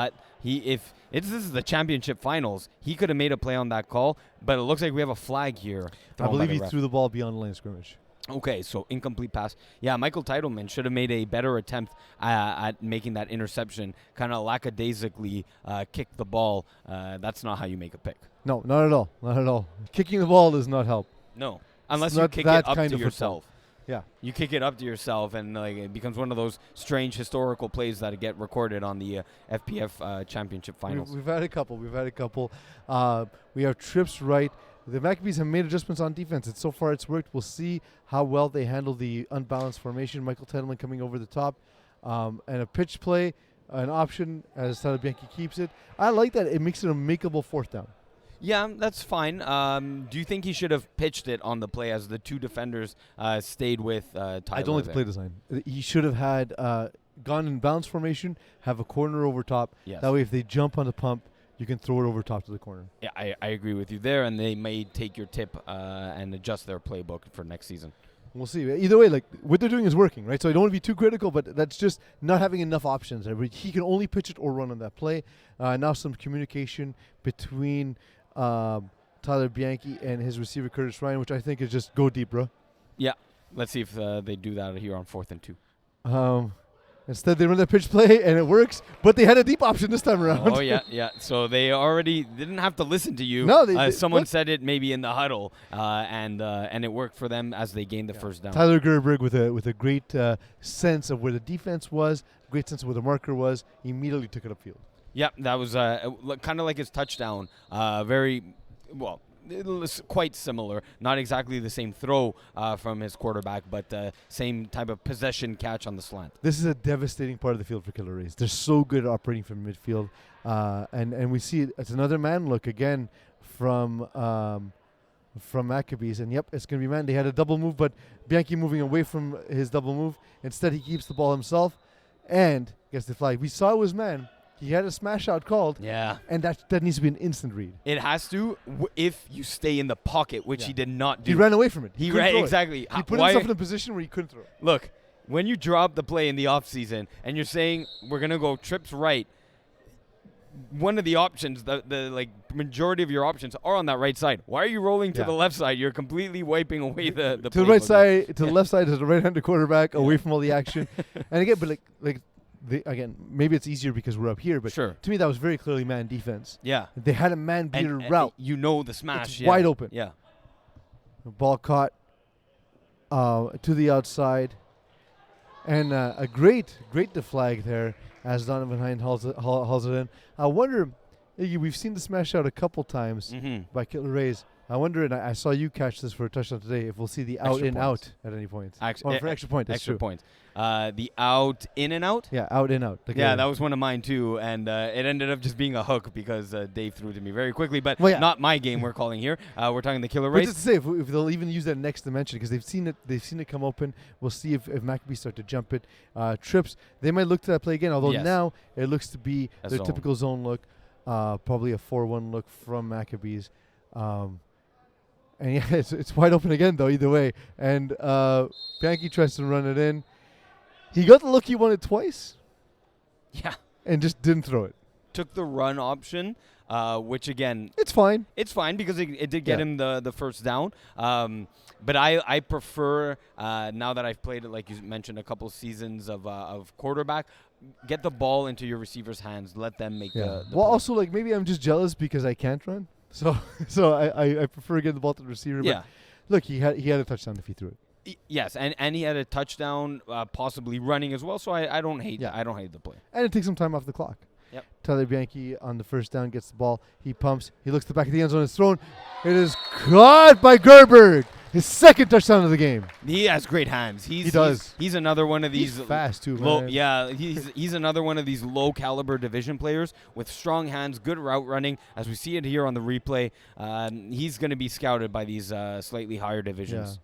This is the championship finals, he could have made a play on that call, but it looks like we have a flag here. I believe he threw the ball beyond the line of scrimmage. Okay, so incomplete pass. Yeah, Michael Titleman should have made a better attempt at making that interception. Kind of lackadaisically kicked the ball. That's not how you make a pick. No, not at all. Not at all. Kicking the ball does not help. No, unless you kick it up to yourself. Yeah. You kick it up to yourself, and it becomes one of those strange historical plays that get recorded on the FPF championship finals. We've had a couple. We have trips right. The Maccabees have made adjustments on defense, and so far it's worked. We'll see how well they handle the unbalanced formation. Michael Titleman coming over the top, and a pitch play, an option as Tyler Bianchi keeps it. I like that. It makes it a makeable fourth down. Yeah, that's fine. Do you think he should have pitched it on the play as the two defenders stayed with Tyler? I don't like the play design. He should have had gone in bounce formation, have a corner over top. Yes. That way if they jump on the pump, you can throw it over top to the corner. Yeah, I agree with you there, and they may take your tip and adjust their playbook for next season. We'll see. Either way, like what they're doing is working, right? So I don't want to be too critical, but that's just not having enough options. He can only pitch it or run on that play. Now some communication between Tyler Bianchi and his receiver Curtis Ryan, which I think is just go deep, bro. Yeah. Let's see if they do that here on 4th and 2. Instead, they run that pitch play, and it works. But they had a deep option this time around. Oh, yeah. So they already didn't have to listen to you. No, someone said it maybe in the huddle, and it worked for them as they gained the first down. Tyler Gerberg with a great sense of where the defense was, great sense of where the marker was, immediately took it upfield. Yeah, that was kind of like his touchdown. Very, well, it was quite similar. Not exactly the same throw from his quarterback, but same type of possession catch on the slant. This is a devastating part of the field for Killer Rays. They're so good at operating from midfield. And we see it's another man look again from Maccabees. And, yep, it's going to be man. They had a double move, but Bianchi moving away from his double move. Instead, he keeps the ball himself and gets the flag. We saw it was man. He had a smash out called. Yeah. And that needs to be an instant read. It has to if you stay in the pocket, which he did not do. He ran away from it. He ran, exactly. He put himself in a position where he couldn't throw it. Look, when you drop the play in the offseason and you're saying we're going to go trips right, one of the options, the majority of your options are on that right side. Why are you rolling to the left side? You're completely wiping away the to the right side, to the left side is the right-handed quarterback away from all the action. And again, but again, maybe it's easier because we're up here, but sure. To me that was very clearly man defense. Yeah. They had a man beater route. You know the smash. It's wide open. Yeah. The ball caught to the outside. And a great deflag there as Donovan Hind hauls it in. I wonder, we've seen the smash out a couple times by Killer Rays. I wonder, and I saw you catch this for a touchdown today, if we'll see the out in out at any point. Or for extra point. Extra points. The out in and out? Yeah, out in out. Yeah, that was one of mine too, and it ended up just being a hook because Dave threw it to me very quickly. But not my game we're calling here. We're talking the Killer Rays. But just to say, if they'll even use that next dimension, because they've seen it come open. We'll see if Maccabees start to jump it. Trips, they might look to that play again, although now it looks to be their typical zone look, probably a 4-1 look from Maccabees. And it's wide open again, though, either way. And Bianchi tries to run it in. He got the look he wanted twice. Yeah. And just didn't throw it. Took the run option, which, again... It's fine. It's fine because it did get him the first down. But I prefer, now that I've played it, like you mentioned, a couple seasons of quarterback, get the ball into your receiver's hands. Let them make the well, play. also, maybe I'm just jealous because I can't run. So I prefer getting the ball to the receiver. Yeah. But look, he had a touchdown if he threw it. Yes, and he had a touchdown, possibly running as well. So I don't hate the play. And it takes some time off the clock. Yep. Tyler Bianchi on the first down gets the ball. He pumps. He looks to the back of the end zone. It's thrown. It is caught by Gerberg. His second touchdown of the game. He has great hands. He does. He's another one of these. He's fast too, man. Yeah, he's another one of these low caliber division players with strong hands, good route running. As we see it here on the replay, he's going to be scouted by these slightly higher divisions.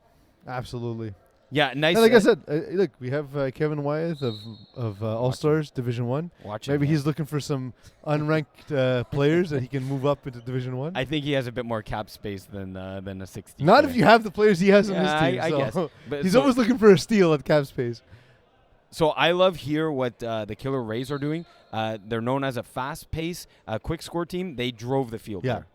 Yeah, absolutely. Yeah, nice. And like I said, look, we have Kevin Wyeth of All Stars Division 1. Maybe he's looking for some unranked players that he can move up into Division 1. I think he has a bit more cap space than a 60. Not if you have the players he has on his team. I guess. But he's always looking for a steal at cap space. So I love here what the Killer Rays are doing. They're known as a fast-paced, quick score team. They drove the field there.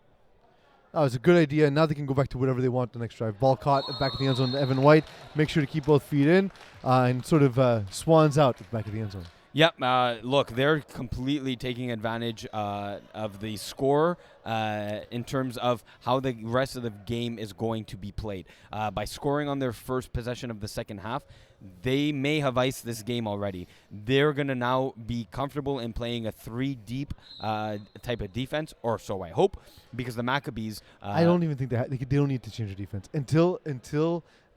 Oh, it's a good idea. Now they can go back to whatever they want the next drive. Ball caught back of the end zone to Evan White. Make sure to keep both feet in and sort of swans out at the back of the end zone. Yep. Look, they're completely taking advantage of the score in terms of how the rest of the game is going to be played. By scoring on their first possession of the second half, they may have iced this game already. They're going to now be comfortable in playing a 3-deep type of defense, or so I hope, because the Maccabees... I don't even think they don't need to change their defense. Until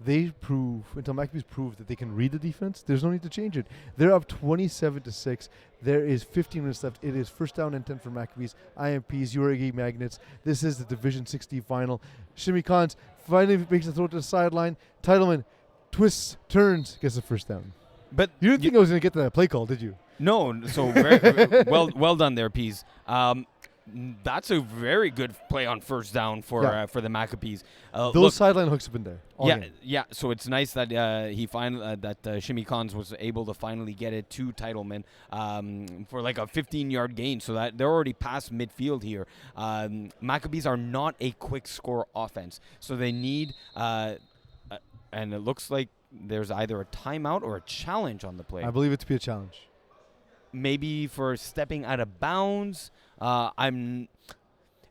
Maccabees prove that they can read the defense, there's no need to change it. They're up 27-6. There is 15 minutes left. It is first down and 10 for Maccabees. IMPs, URG Magnets. This is the Division 60 final. Shimmy Khans finally makes the throw to the sideline. Titleman twists, turns, gets the first down. But you didn't think I was going to get to that play call, did you? No. So very well done there, Pease. That's a very good play on first down for the Maccabees. Those sideline hooks have been there. Yeah. So it's nice that Shimmy Khans was able to finally get it to Titleman for like a 15-yard gain. So that they're already past midfield here. Maccabees are not a quick score offense, so they need. And it looks like there's either a timeout or a challenge on the play. I believe it to be a challenge. Maybe for stepping out of bounds. Do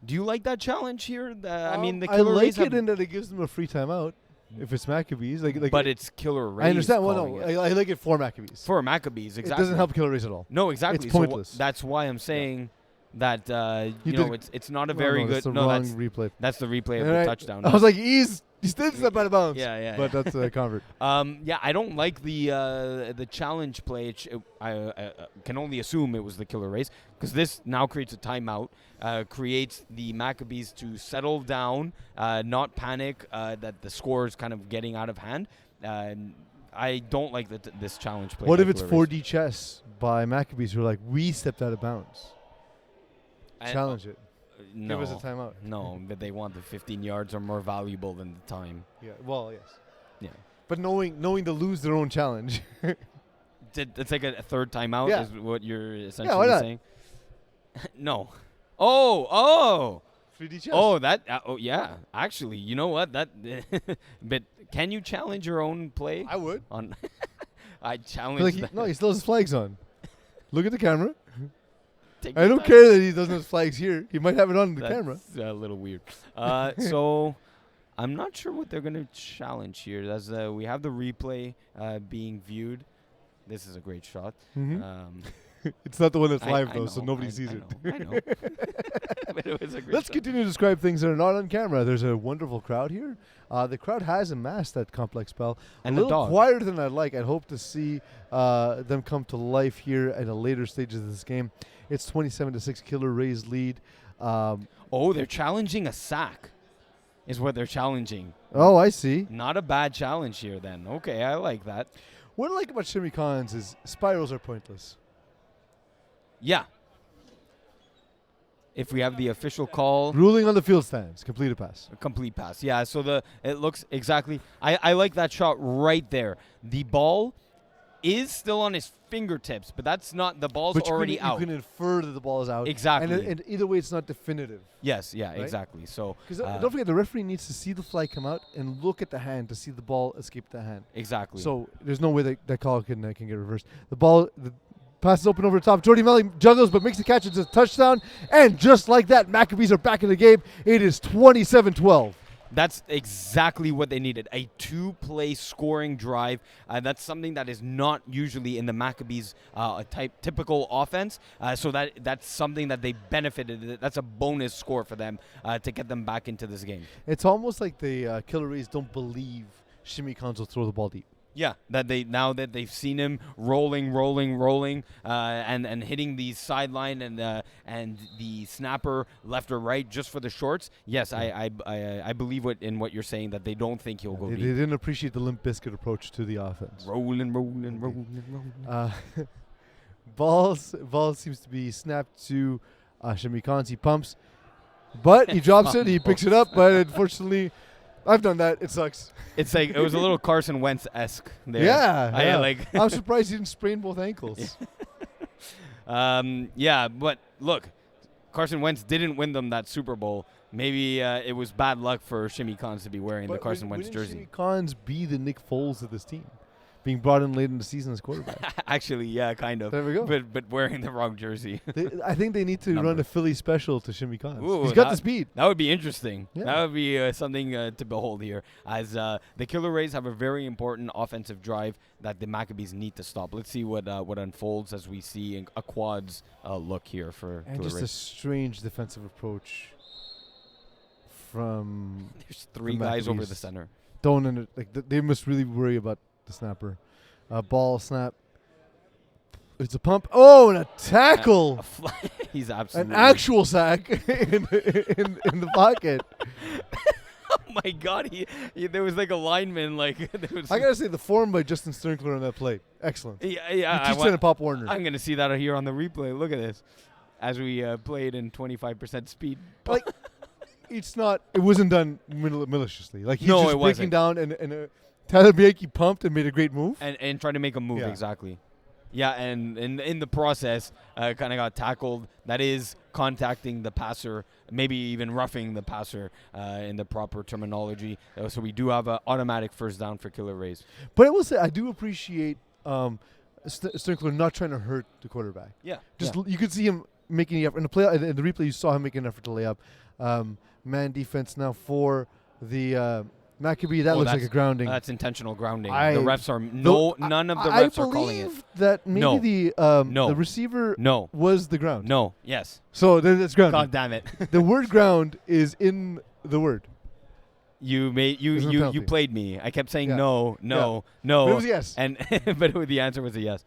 you like that challenge here? I mean, the Killer Rays it in that it gives them a free timeout if it's Maccabees. But it's Killer Rays. I understand. Well, no, I like it for Maccabees. For Maccabees, exactly. It doesn't help Killer Rays at all. No, exactly. It's pointless. So that's why I'm saying that it's not a very very good. That's the wrong replay. That's the replay of the touchdown. I was like, he still step out of bounds. Yeah. But that's a convert. I don't like the challenge play. I can only assume it was the Killer Rays because this now creates a timeout, creates the Maccabees to settle down, not panic that the score is kind of getting out of hand. I don't like this challenge play. What if it's 4D chess by Maccabees who are like, we stepped out of bounds? Challenge it. No, give us a timeout. No, but they want the 15 yards are more valuable than the time. Yeah, well, yes. Yeah. But knowing to lose their own challenge. It's like a third timeout is what you're essentially saying? No. 3D chess. Oh, that. Yeah. Actually, you know what? That. But can you challenge your own play? I would. I challenge. No, he still has his flags on. Look at the camera. I don't care that he doesn't have flags here. He might have it on the camera. That's a little weird. So I'm not sure what they're going to challenge here. As we have the replay being viewed. This is a great shot. Mm-hmm. It's not the one that's live, though, so nobody sees it. I know. But it was a great Let's continue to describe things that are not on camera. There's a wonderful crowd here. The crowd has amassed at Complexe Bell. And a little quieter than I'd like. I'd hope to see them come to life here at a later stages of this game. It's 27-6 Killer Rays lead. They're challenging a sack is what they're challenging. Oh, I see. Not a bad challenge here then. Okay, I like that. What I like about Shimmy Khans is spirals are pointless. Yeah. If we have the official call. Ruling on the field stands. Complete a pass. A complete pass. Yeah, so it looks exactly. I like that shot right there. The ball is still on his fingertips, but that's not. The ball's already out. You can infer that the ball is out. Exactly. And either way, it's not definitive. Yes, yeah, right? Exactly. So because don't forget, the referee needs to see the flag come out and look at the hand to see the ball escape the hand. Exactly. So there's no way that call can get reversed. The pass is open over the top. Jordy Melly juggles but makes the catch. It's a touchdown. And just like that, Maccabees are back in the game. It is 27-12. That's exactly what they needed. A two-play scoring drive. That's something that is not usually in the Maccabees typical offense. So that's something that they benefited. That's a bonus score for them to get them back into this game. It's almost like the Killer Rays don't believe Shimmy Khans will throw the ball deep. Yeah, now that they've seen him rolling, and hitting the sideline and the snapper left or right just for the shorts. Yes, I believe in what you're saying, that they don't think he'll go deep. They didn't appreciate the Limp Bizkit approach to the offense. Rolling. Ball seems to be snapped to Shimmy Khans. He pumps, but he drops it. He picks it up, but unfortunately. I've done that. It sucks. It's like it was a little Carson Wentz-esque there. Yeah. I'm surprised he didn't sprain both ankles. But look, Carson Wentz didn't win them that Super Bowl. Maybe it was bad luck for Shimmy Khans to be wearing the Carson Wentz jersey. Shimmy Khans be the Nick Foles of this team, being brought in late in the season as quarterback? Actually, yeah, kind of. There we go. But wearing the wrong jersey. I think they need to run a Philly special to Shimmy Khans. Ooh, he's got the speed. That would be interesting. Yeah. That would be something to behold here. As the Killer Rays have a very important offensive drive that the Maccabees need to stop. Let's see what unfolds as we see a quads look here for and Killer just Rays. A strange defensive approach from. There's three guys over the center. They must really worry about the snapper. Ball snap. It's a pump. Oh, and a tackle. He's absolutely an actual sack in the pocket. Oh my God! There was like a lineman. I gotta say the form by Justin Sternkler on that play, excellent. Yeah. He keeps it Pop Warner. I'm gonna see that here on the replay. Look at this. as we played in 25% speed. Like, it's not. It wasn't done maliciously. Like he's No, just it breaking wasn't. down, and Tyler Bianchi pumped and made a great move. And try to make a move, Yeah. exactly. Yeah, and in the process, kind of got tackled. That is contacting the passer, maybe even roughing the passer in the proper terminology. So we do have an automatic first down for Killer Rays. But I will say I do appreciate Strinkler not trying to hurt the quarterback. Yeah. Just you could see him making the effort in the replay. You saw him making an effort to lay up. Man defense now for the Maccabee. That looks like a grounding. That's intentional grounding. I- The refs are none of the I refs are calling it. believe that maybe No. the receiver No. was the ground. No. Yes. So that's grounding. God damn it. The word ground is in the word. You There's no penalty. played me. I kept saying Yeah. no. But it was a yes. And but the answer was a yes.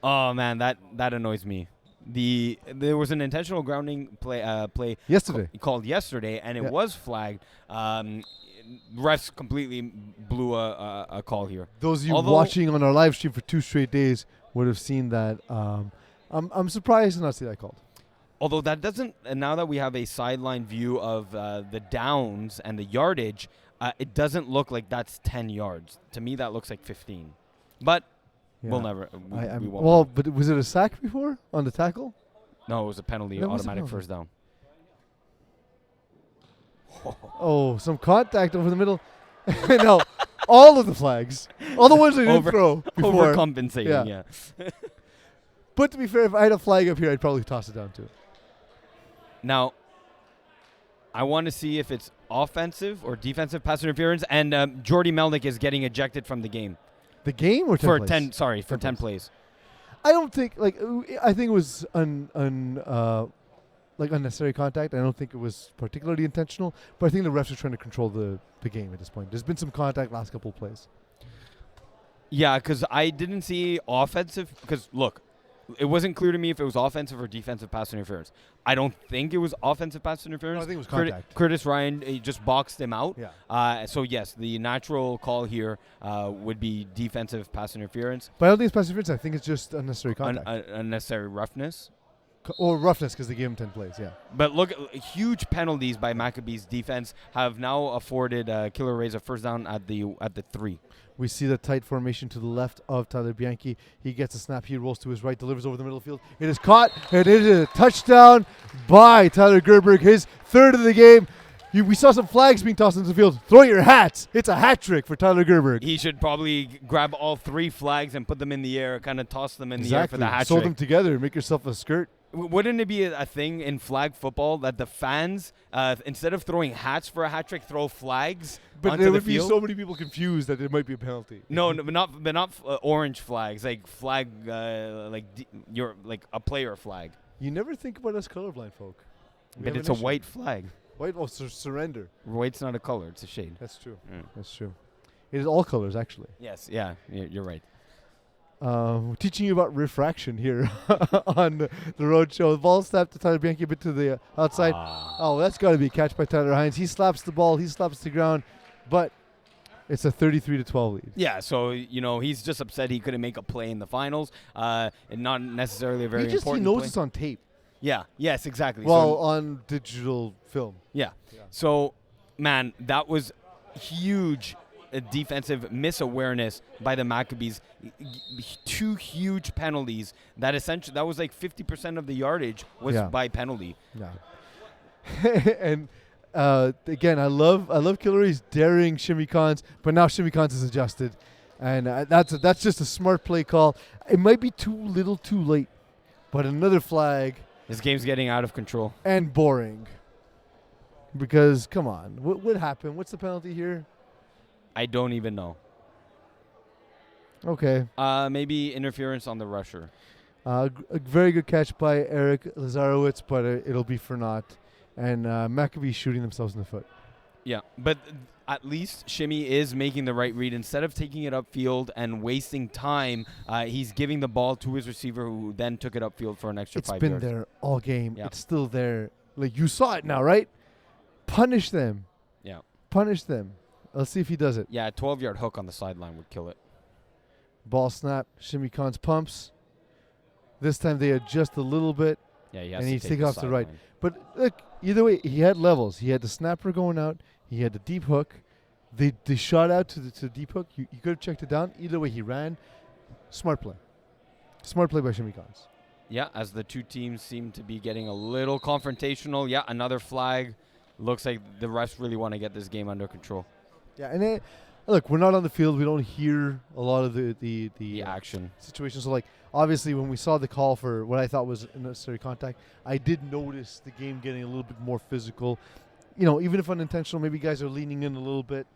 Oh man, that annoys me. There was an intentional grounding play Yesterday. called yesterday, and it Yeah. was flagged. Refs completely blew a call here. Those of you Although- watching on our live stream for 2 straight days would have seen that. I'm surprised to not see that called. Although that doesn't, and now that we have a sideline view of the downs and the yardage, it doesn't look like that's 10 yards. To me, that looks like 15. But we'll Yeah. never. We won't. Well, but was it a sack before on the tackle? No, it was a penalty, That was a automatic penalty. first down. Oh, some contact over the middle. No, all of the flags, all the ones they didn't throw before. Overcompensating, yeah. But to be fair, if I had a flag up here, I'd probably toss it down too. Now, I want to see if it's offensive or defensive pass interference, and Jordy Melnick is getting ejected from the game The game or 10 for plays? 10. Sorry, for 10 10 plays. I don't think I think it was unnecessary contact. I don't think it was particularly intentional, but I think the refs are trying to control the game at this point. There's been some contact last couple of plays. Yeah, because I didn't see offensive. Because look, it wasn't clear to me if it was offensive or defensive pass interference. I don't think it was offensive pass interference. No, I think it was contact. Curtis Ryan he just boxed him out. Yeah. So yes, the natural call here would be defensive pass interference. But I don't think it's pass interference. I think it's just unnecessary contact. Unnecessary roughness. Or roughness because they gave him 10 plays, yeah. But look, huge penalties by Maccabees defense have now afforded Killer Rays a first down at the 3. We see the tight formation to the left of Tyler Bianchi. He gets a snap. He rolls to his right, delivers over the middle of the field. It is caught, and it is a touchdown by Tyler Gerberg, his third of the game. We saw some flags being tossed into the field. Throw your hats. It's a hat trick for Tyler Gerberg. He should probably grab all 3 flags and put them in the air, kind of toss them in the air for the hat Sew trick. them together. Make yourself a skirt. Wouldn't it be a thing in flag football that the fans, instead of throwing hats for a hat trick, throw flags But onto there the would be field? so many people confused that it might be a penalty. No, but not orange flags, like flag, you're like a player flag. You never think about us colorblind folk. We But have it's an a issue. white flag. White, surrender. White's not a color; it's a shade. That's true. Mm. That's true. It is all colors, actually. Yes, yeah, you're right. We're teaching you about refraction here on the road show. The ball snapped to Tyler Bianchi a bit to the outside. Oh, that's got to be a catch by Tyler Hines. He slaps the ball. He slaps the ground. But it's a 33-12 lead. Yeah, so, he's just upset he couldn't make a play in the finals. And not necessarily a very important He knows play. it's on tape. Yeah, yes, exactly. Well, on digital film. Yeah. So, man, that was huge defensive misawareness by the Maccabees. 2 huge penalties that was like 50% of the yardage was by penalty. Yeah. And again, I love Killer Rays daring Shimmy Khans, but now Shimmy Khans is adjusted, and that's just a smart play call. It might be too little, too late, but another flag. This game's getting out of control. And boring. Because, come on. What happened? What's the penalty here? I don't even know. Okay. Maybe interference on the rusher. A very good catch by Eric Lazarowitz, but it'll be for naught. And Maccabees shooting themselves in the foot. Yeah, but at least Shimmy is making the right read. Instead of taking it upfield and wasting time, he's giving the ball to his receiver, who then took it upfield for an extra 5 yards. It's been there all game. Yeah. It's still there. Like, you saw it now, right? Punish them. Yeah. Punish them. Let's see if he does it. Yeah, a 12-yard hook on the sideline would kill it. Ball snap. Shimmy Khans pumps. This time they adjust a little bit. Yeah, he has and to he's take taking the off to the right. sideline. But look, either way, he had levels. He had the snapper going out. He had the deep hook. They shot out to the deep hook. You could have checked it down. Either way, he ran. Smart play. Smart play by Jimmy Collins. Yeah, as the two teams seem to be getting a little confrontational. Yeah, another flag. Looks like the refs really want to get this game under control. Yeah, and look, we're not on the field. We don't hear a lot of the Action. situations. So, like, obviously, when we saw the call for what I thought was unnecessary contact, I did notice the game getting a little bit more physical. You know, even if unintentional, maybe guys are leaning in a little bit.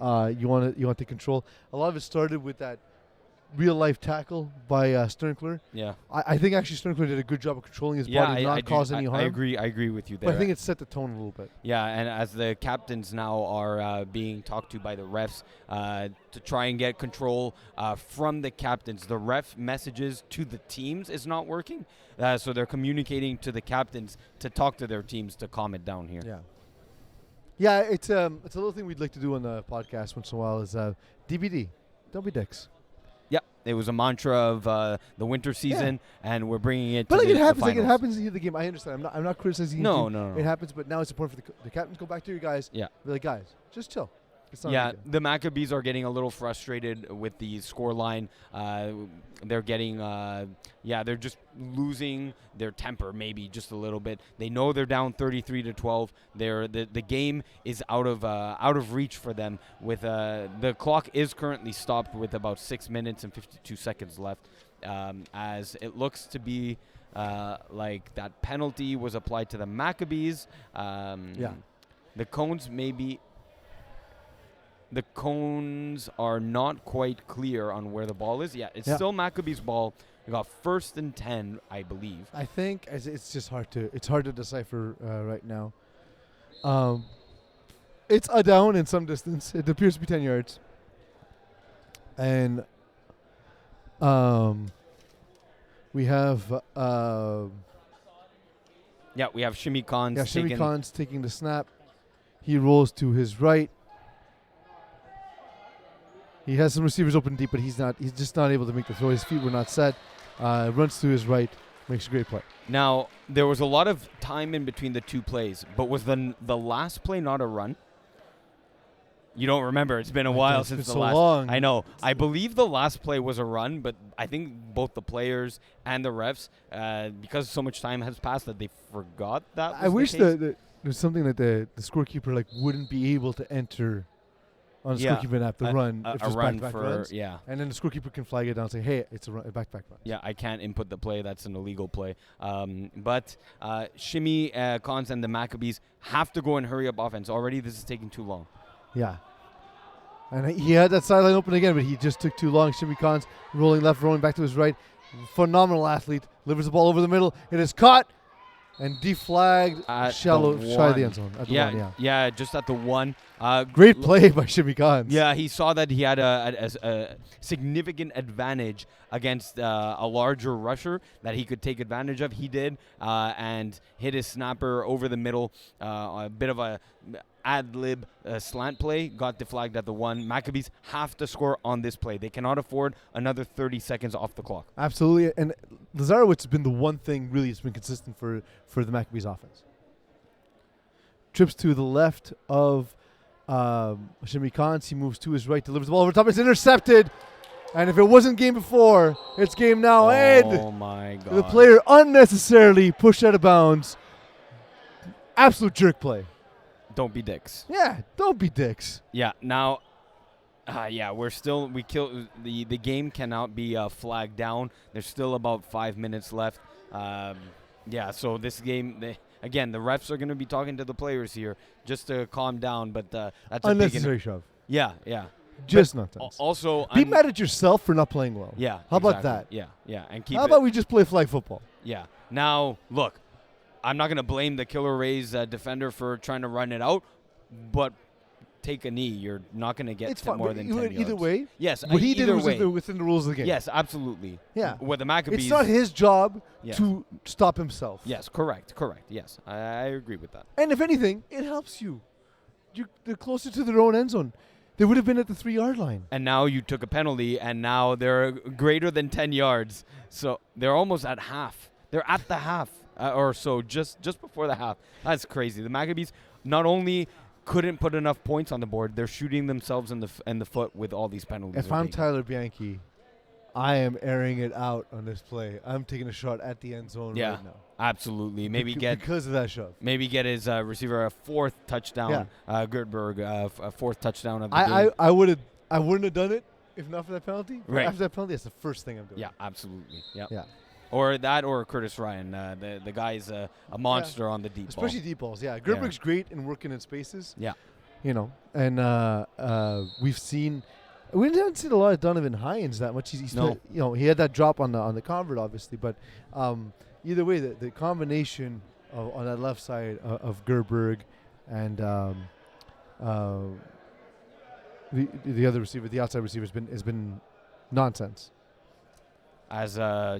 You want to control. A lot of it started with that real life tackle by Sternkler. Yeah. I think actually Sternkler did a good job of controlling his body, not cause any harm. I agree with you there. But I think it set the tone a little bit. Yeah, and as the captains now are being talked to by the refs to try and get control from the captains, the ref messages to the teams is not working. So they're communicating to the captains to talk to their teams to calm it down here. Yeah. Yeah, it's a little thing we'd like to do on the podcast once in a while is DBD. Don't be dicks. Yeah, it was a mantra of the winter season, and we're bringing it. But to like the, it happens, the like it finals. happens in the game. I understand. I'm not criticizing. No, you. no. It happens, but now it's important for the captains. Go back to your guys. Yeah. Be like, guys, just chill. It's not a Yeah, big deal. the Maccabees are getting a little frustrated with the score line. They're getting, they're just losing their temper maybe just a little bit. They know they're down 33-12. The game is out of reach for them. With the clock is currently stopped with about 6 minutes and 52 seconds left, as it looks to be like that penalty was applied to the Maccabees. The cones maybe. The cones are not quite clear on where the ball is. Yeah, it's still Maccabees' ball. We got 1st and 10, I believe. I think it's just hard to decipher right now. It's a down in some distance. It appears to be 10 yards. And we have we have Shimmy Khan's Shimmy Khan's taking the snap. He rolls to his right. He has some receivers open deep, but he's just not able to make the throw. His feet were not set. Runs to his right, makes a great play. Now, there was a lot of time in between the two plays, but was the last play not a run? You don't remember. It's been a while since the last. Long. I know. I believe the last play was a run, but I think both the players and the refs, because so much time has passed, that they forgot that was I wish the case. that there's something that the scorekeeper wouldn't be able to enter on the scorekeeper app, the run. If A there's run back-to-back for, runs. yeah. And then the scorekeeper can flag it down and say, hey, it's a back-to-back run. Yeah, I can't input the play. That's an illegal play. But Shimmy Khans and the Maccabees have to go and hurry up offense. Already this is taking too long. Yeah. And he had that sideline open again, but he just took too long. Shimmy Khan's rolling left, rolling back to his right. Phenomenal athlete. Delivers the ball over the middle. It is caught and deflagged shallow shy of the end zone. At the one, yeah, just at the one. Great play by Shimmy Khan's. Yeah, he saw that he had a significant advantage against a larger rusher that he could take advantage of. He did, and hit his snapper over the middle. A bit of a ad-lib slant play, got deflagged at the one. Maccabees have to score on this play. They cannot afford another 30 seconds off the clock. Absolutely. And Lazarowicz has been the one thing really that's been consistent for the Maccabees offense. Trips to the left of Shimmy Khan's. He moves to his right, delivers the ball over the top. It's intercepted. And if it wasn't game before, it's game now. Oh, and my God. the player unnecessarily pushed out of bounds. Absolute jerk play. Don't be dicks. Yeah, don't be dicks. Yeah, now, we kill the game cannot be flagged down. There's still about 5 minutes left. So this game, again, the refs are going to be talking to the players here just to calm down. But that's unnecessary shove. Yeah. Just but nonsense. Also, be mad at yourself for not playing well. Yeah. How about that? Yeah. And keep. How about we just play flag football? Yeah. Now, look, I'm not going to blame the Killer Rays defender for trying to run it out, but take a knee. You're not going to get to more than 10 yards. Either way. Yes, what he did was way. within the rules of the game. Yes, absolutely. Yeah. With the Maccabees. It's not his job Yes. to stop himself. Yes, correct. Yes, I agree with that. And if anything, it helps you. They're closer to their own end zone. They would have been at the 3-yard line. And now you took a penalty, and now they're greater than 10 yards. So they're almost at half. They're at the half or so just before the half. That's crazy. The Maccabees not only couldn't put enough points on the board, they're shooting themselves in the foot with all these penalties. If I'm Tyler Bianchi, I am airing it out on this play. I'm taking a shot at the end zone right now. Absolutely. Maybe because of that shove. Maybe get his receiver a 4th touchdown. Yeah. Gerberg a 4th touchdown of the game. I wouldn't have done it if not for that penalty. Right. After that penalty, that's the first thing I'm doing. Yeah, absolutely. Yeah. Or that, or Curtis Ryan. The guy's a monster on the deep ball. Especially deep balls. Yeah. Gerberg's great in working in spaces. Yeah. You know, and we haven't seen a lot of Donovan Hines that much. He's No. He had that drop on the convert, obviously, but either way, the combination on that left side of Gerberg and the other receiver, the outside receiver, has been nonsense. As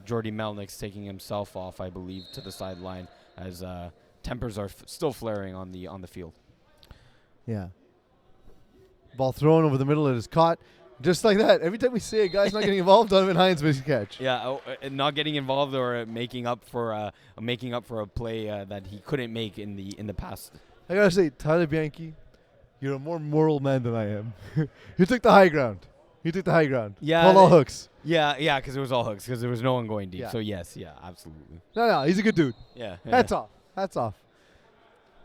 Jordy Melnick's taking himself off, I believe, to the sideline, as tempers are still flaring on the field. Yeah. Ball thrown over the middle, it is caught. Just like that. Every time we say a guy's not getting involved, Donovan Hines makes a catch. Yeah, not getting involved or making up for a play that he couldn't make in the past. I gotta say, Tyler Bianchi, you're a more moral man than I am. You took the high ground. Yeah. Called all hooks. Yeah, because it was all hooks, because there was no one going deep. Yeah. So yes, absolutely. No, he's a good dude. Yeah. Hats off.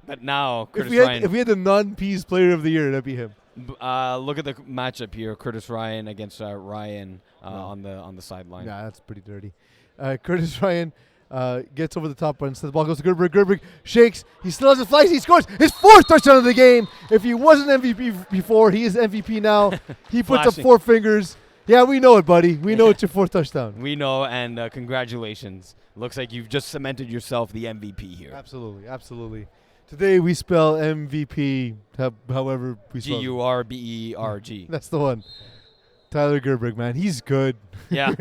But now, Curtis Ryan. If we had the non-Peas player of the year, that'd be him. Look at the matchup here: Curtis Ryan against Ryan on the sideline. Yeah, that's pretty dirty. Curtis Ryan gets over the top, but instead the ball goes to Gerberg. Gerberg shakes. He still has a flight. He scores his 4th touchdown of the game. If he wasn't MVP before, he is MVP now. He puts up 4 fingers. Yeah, we know it, buddy. We know it's your 4th touchdown. We know, and congratulations. Looks like you've just cemented yourself the MVP here. Absolutely. Today we spell MVP however we spell Gurberg. That's the one. Tyler Gerberg, man. He's good. Yeah.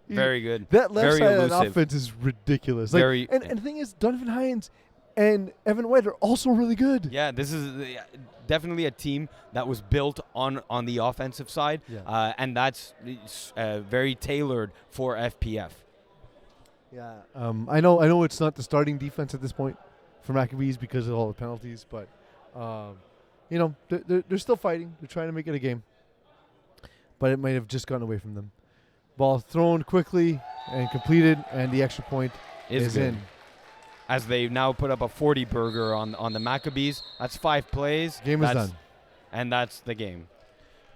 Very good. That left very side elusive. of that offense is ridiculous. And the thing is, Donovan Hines and Evan White are also really good. Yeah, this is definitely a team that was built on the offensive side, and that's very tailored for FPF. Yeah. I know it's not the starting defense at this point for Maccabees because of all the penalties, but they're still fighting. They're trying to make it a game, but it might have just gotten away from them. Ball thrown quickly and completed, and the extra point is in. As they now put up a 40-burger on the Maccabees. That's 5 plays. Game is done. And that's the game.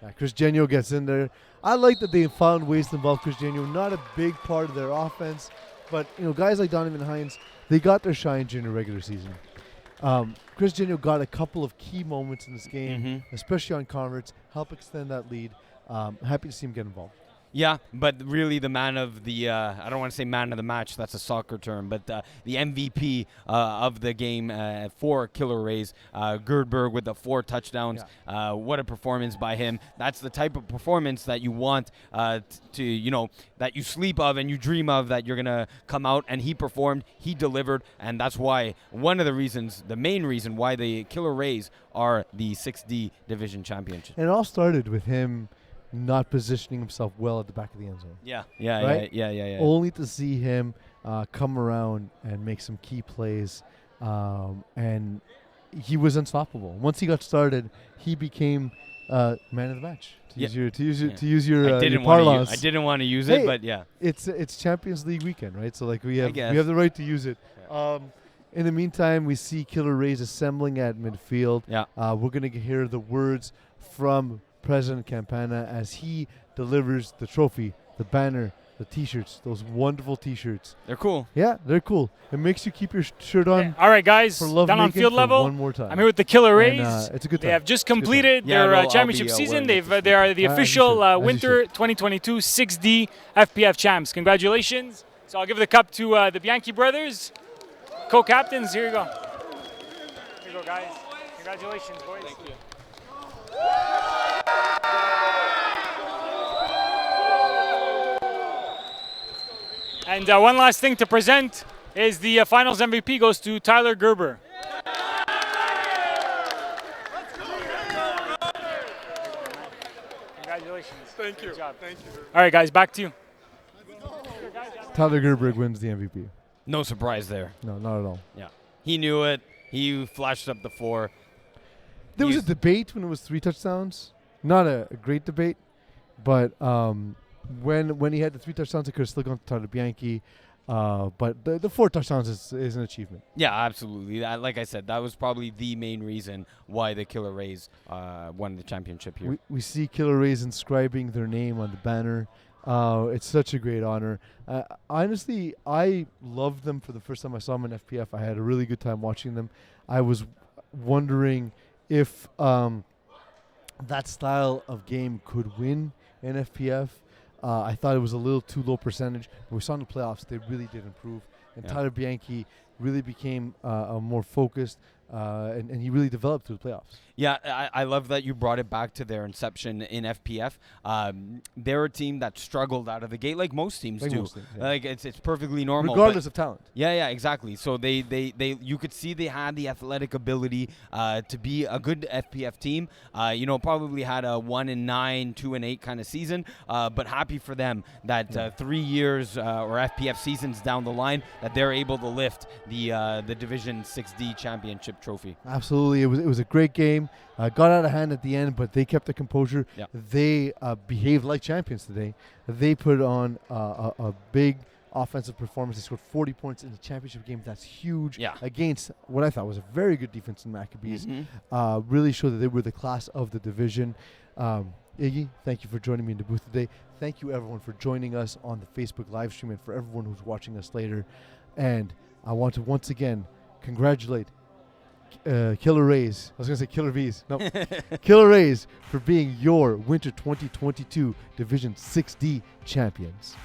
Yeah, Chris Genio gets in there. I like that they found ways to involve Chris Genio. Not a big part of their offense, but guys like Donovan Hines, they got their shine during the regular season. Chris Genio got a couple of key moments in this game, especially on converts, help extend that lead. Happy to see him get involved. Yeah, but really the man of the, I don't want to say man of the match, that's a soccer term, but the MVP of the game for Killer Rays, Gerberg with the 4 touchdowns. Yeah. What a performance by him. That's the type of performance that you want that you sleep of and you dream of, that you're going to come out, and he performed, he delivered, and that's why the main reason why the Killer Rays are the 6D Division Championship. And it all started with him not positioning himself well at the back of the end zone. Yeah. Only to see him come around and make some key plays, and he was unstoppable. Once he got started, he became man of the match. To use your parlance. I didn't want to use it, but yeah. It's Champions League weekend, right? So we have the right to use it. Yeah. In the meantime, we see Killer Rays assembling at midfield. Yeah. We're gonna hear the words from President Campana as he delivers the trophy, the banner, the T-shirts, those wonderful T-shirts. They're cool. Yeah, they're cool. It makes you keep your shirt on. Okay. All right, guys, down on field level. One more time. I'm here with the Killer Rays. And, it's a good time. They have just completed their championship season. They are the official Winter 2022 6D FPF champs. Congratulations. So I'll give the cup to the Bianchi brothers, co-captains. Here you go. Here you go, guys. Congratulations, boys. Thank you. And one last thing to present is the finals MVP goes to Tyler Gerberg. Congratulations. Thank you. Good job. Thank you. All right, guys, back to you. Tyler Gerberg wins the MVP. No surprise there. No, not at all. Yeah. He knew it. He flashed up the 4. There was a debate when it was 3 touchdowns. Not a great debate, but when he had the 3 touchdowns, it could have still gone to Tyler Bianchi. But the 4 touchdowns is an achievement. Yeah, absolutely. Like I said, that was probably the main reason why the Killer Rays won the championship here. We see Killer Rays inscribing their name on the banner. It's such a great honor. Honestly, I loved them for the first time I saw them in FPF. I had a really good time watching them. I was wondering if that style of game could win in FPF. I thought it was a little too low percentage. But we saw in the playoffs they really did improve. And Tyler Bianchi really became more focused, and he really developed through the playoffs. Yeah, I love that you brought it back to their inception in FPF. They're a team that struggled out of the gate, like most teams do. Most teams, yeah. Like it's perfectly normal, regardless of talent. Yeah, exactly. So they you could see they had the athletic ability to be a good FPF team. Probably had a 1-9, 2-8 kind of season, but happy for them that 3 years or FPF seasons down the line that they're able to lift the Division 6D championship trophy. Absolutely, it was a great game. Got out of hand at the end, but they kept their composure. Yeah. They behaved like champions today. They put on a big offensive performance. They scored 40 points in the championship game. That's huge against what I thought was a very good defense in Maccabees. Really showed that they were the class of the division. Iggy, thank you for joining me in the booth today. Thank you, everyone, for joining us on the Facebook live stream and for everyone who's watching us later. And I want to once again congratulate Killer Rays. I was going to say Killer Bees. No. Killer Rays for being your Winter 2022 Division 6D champions.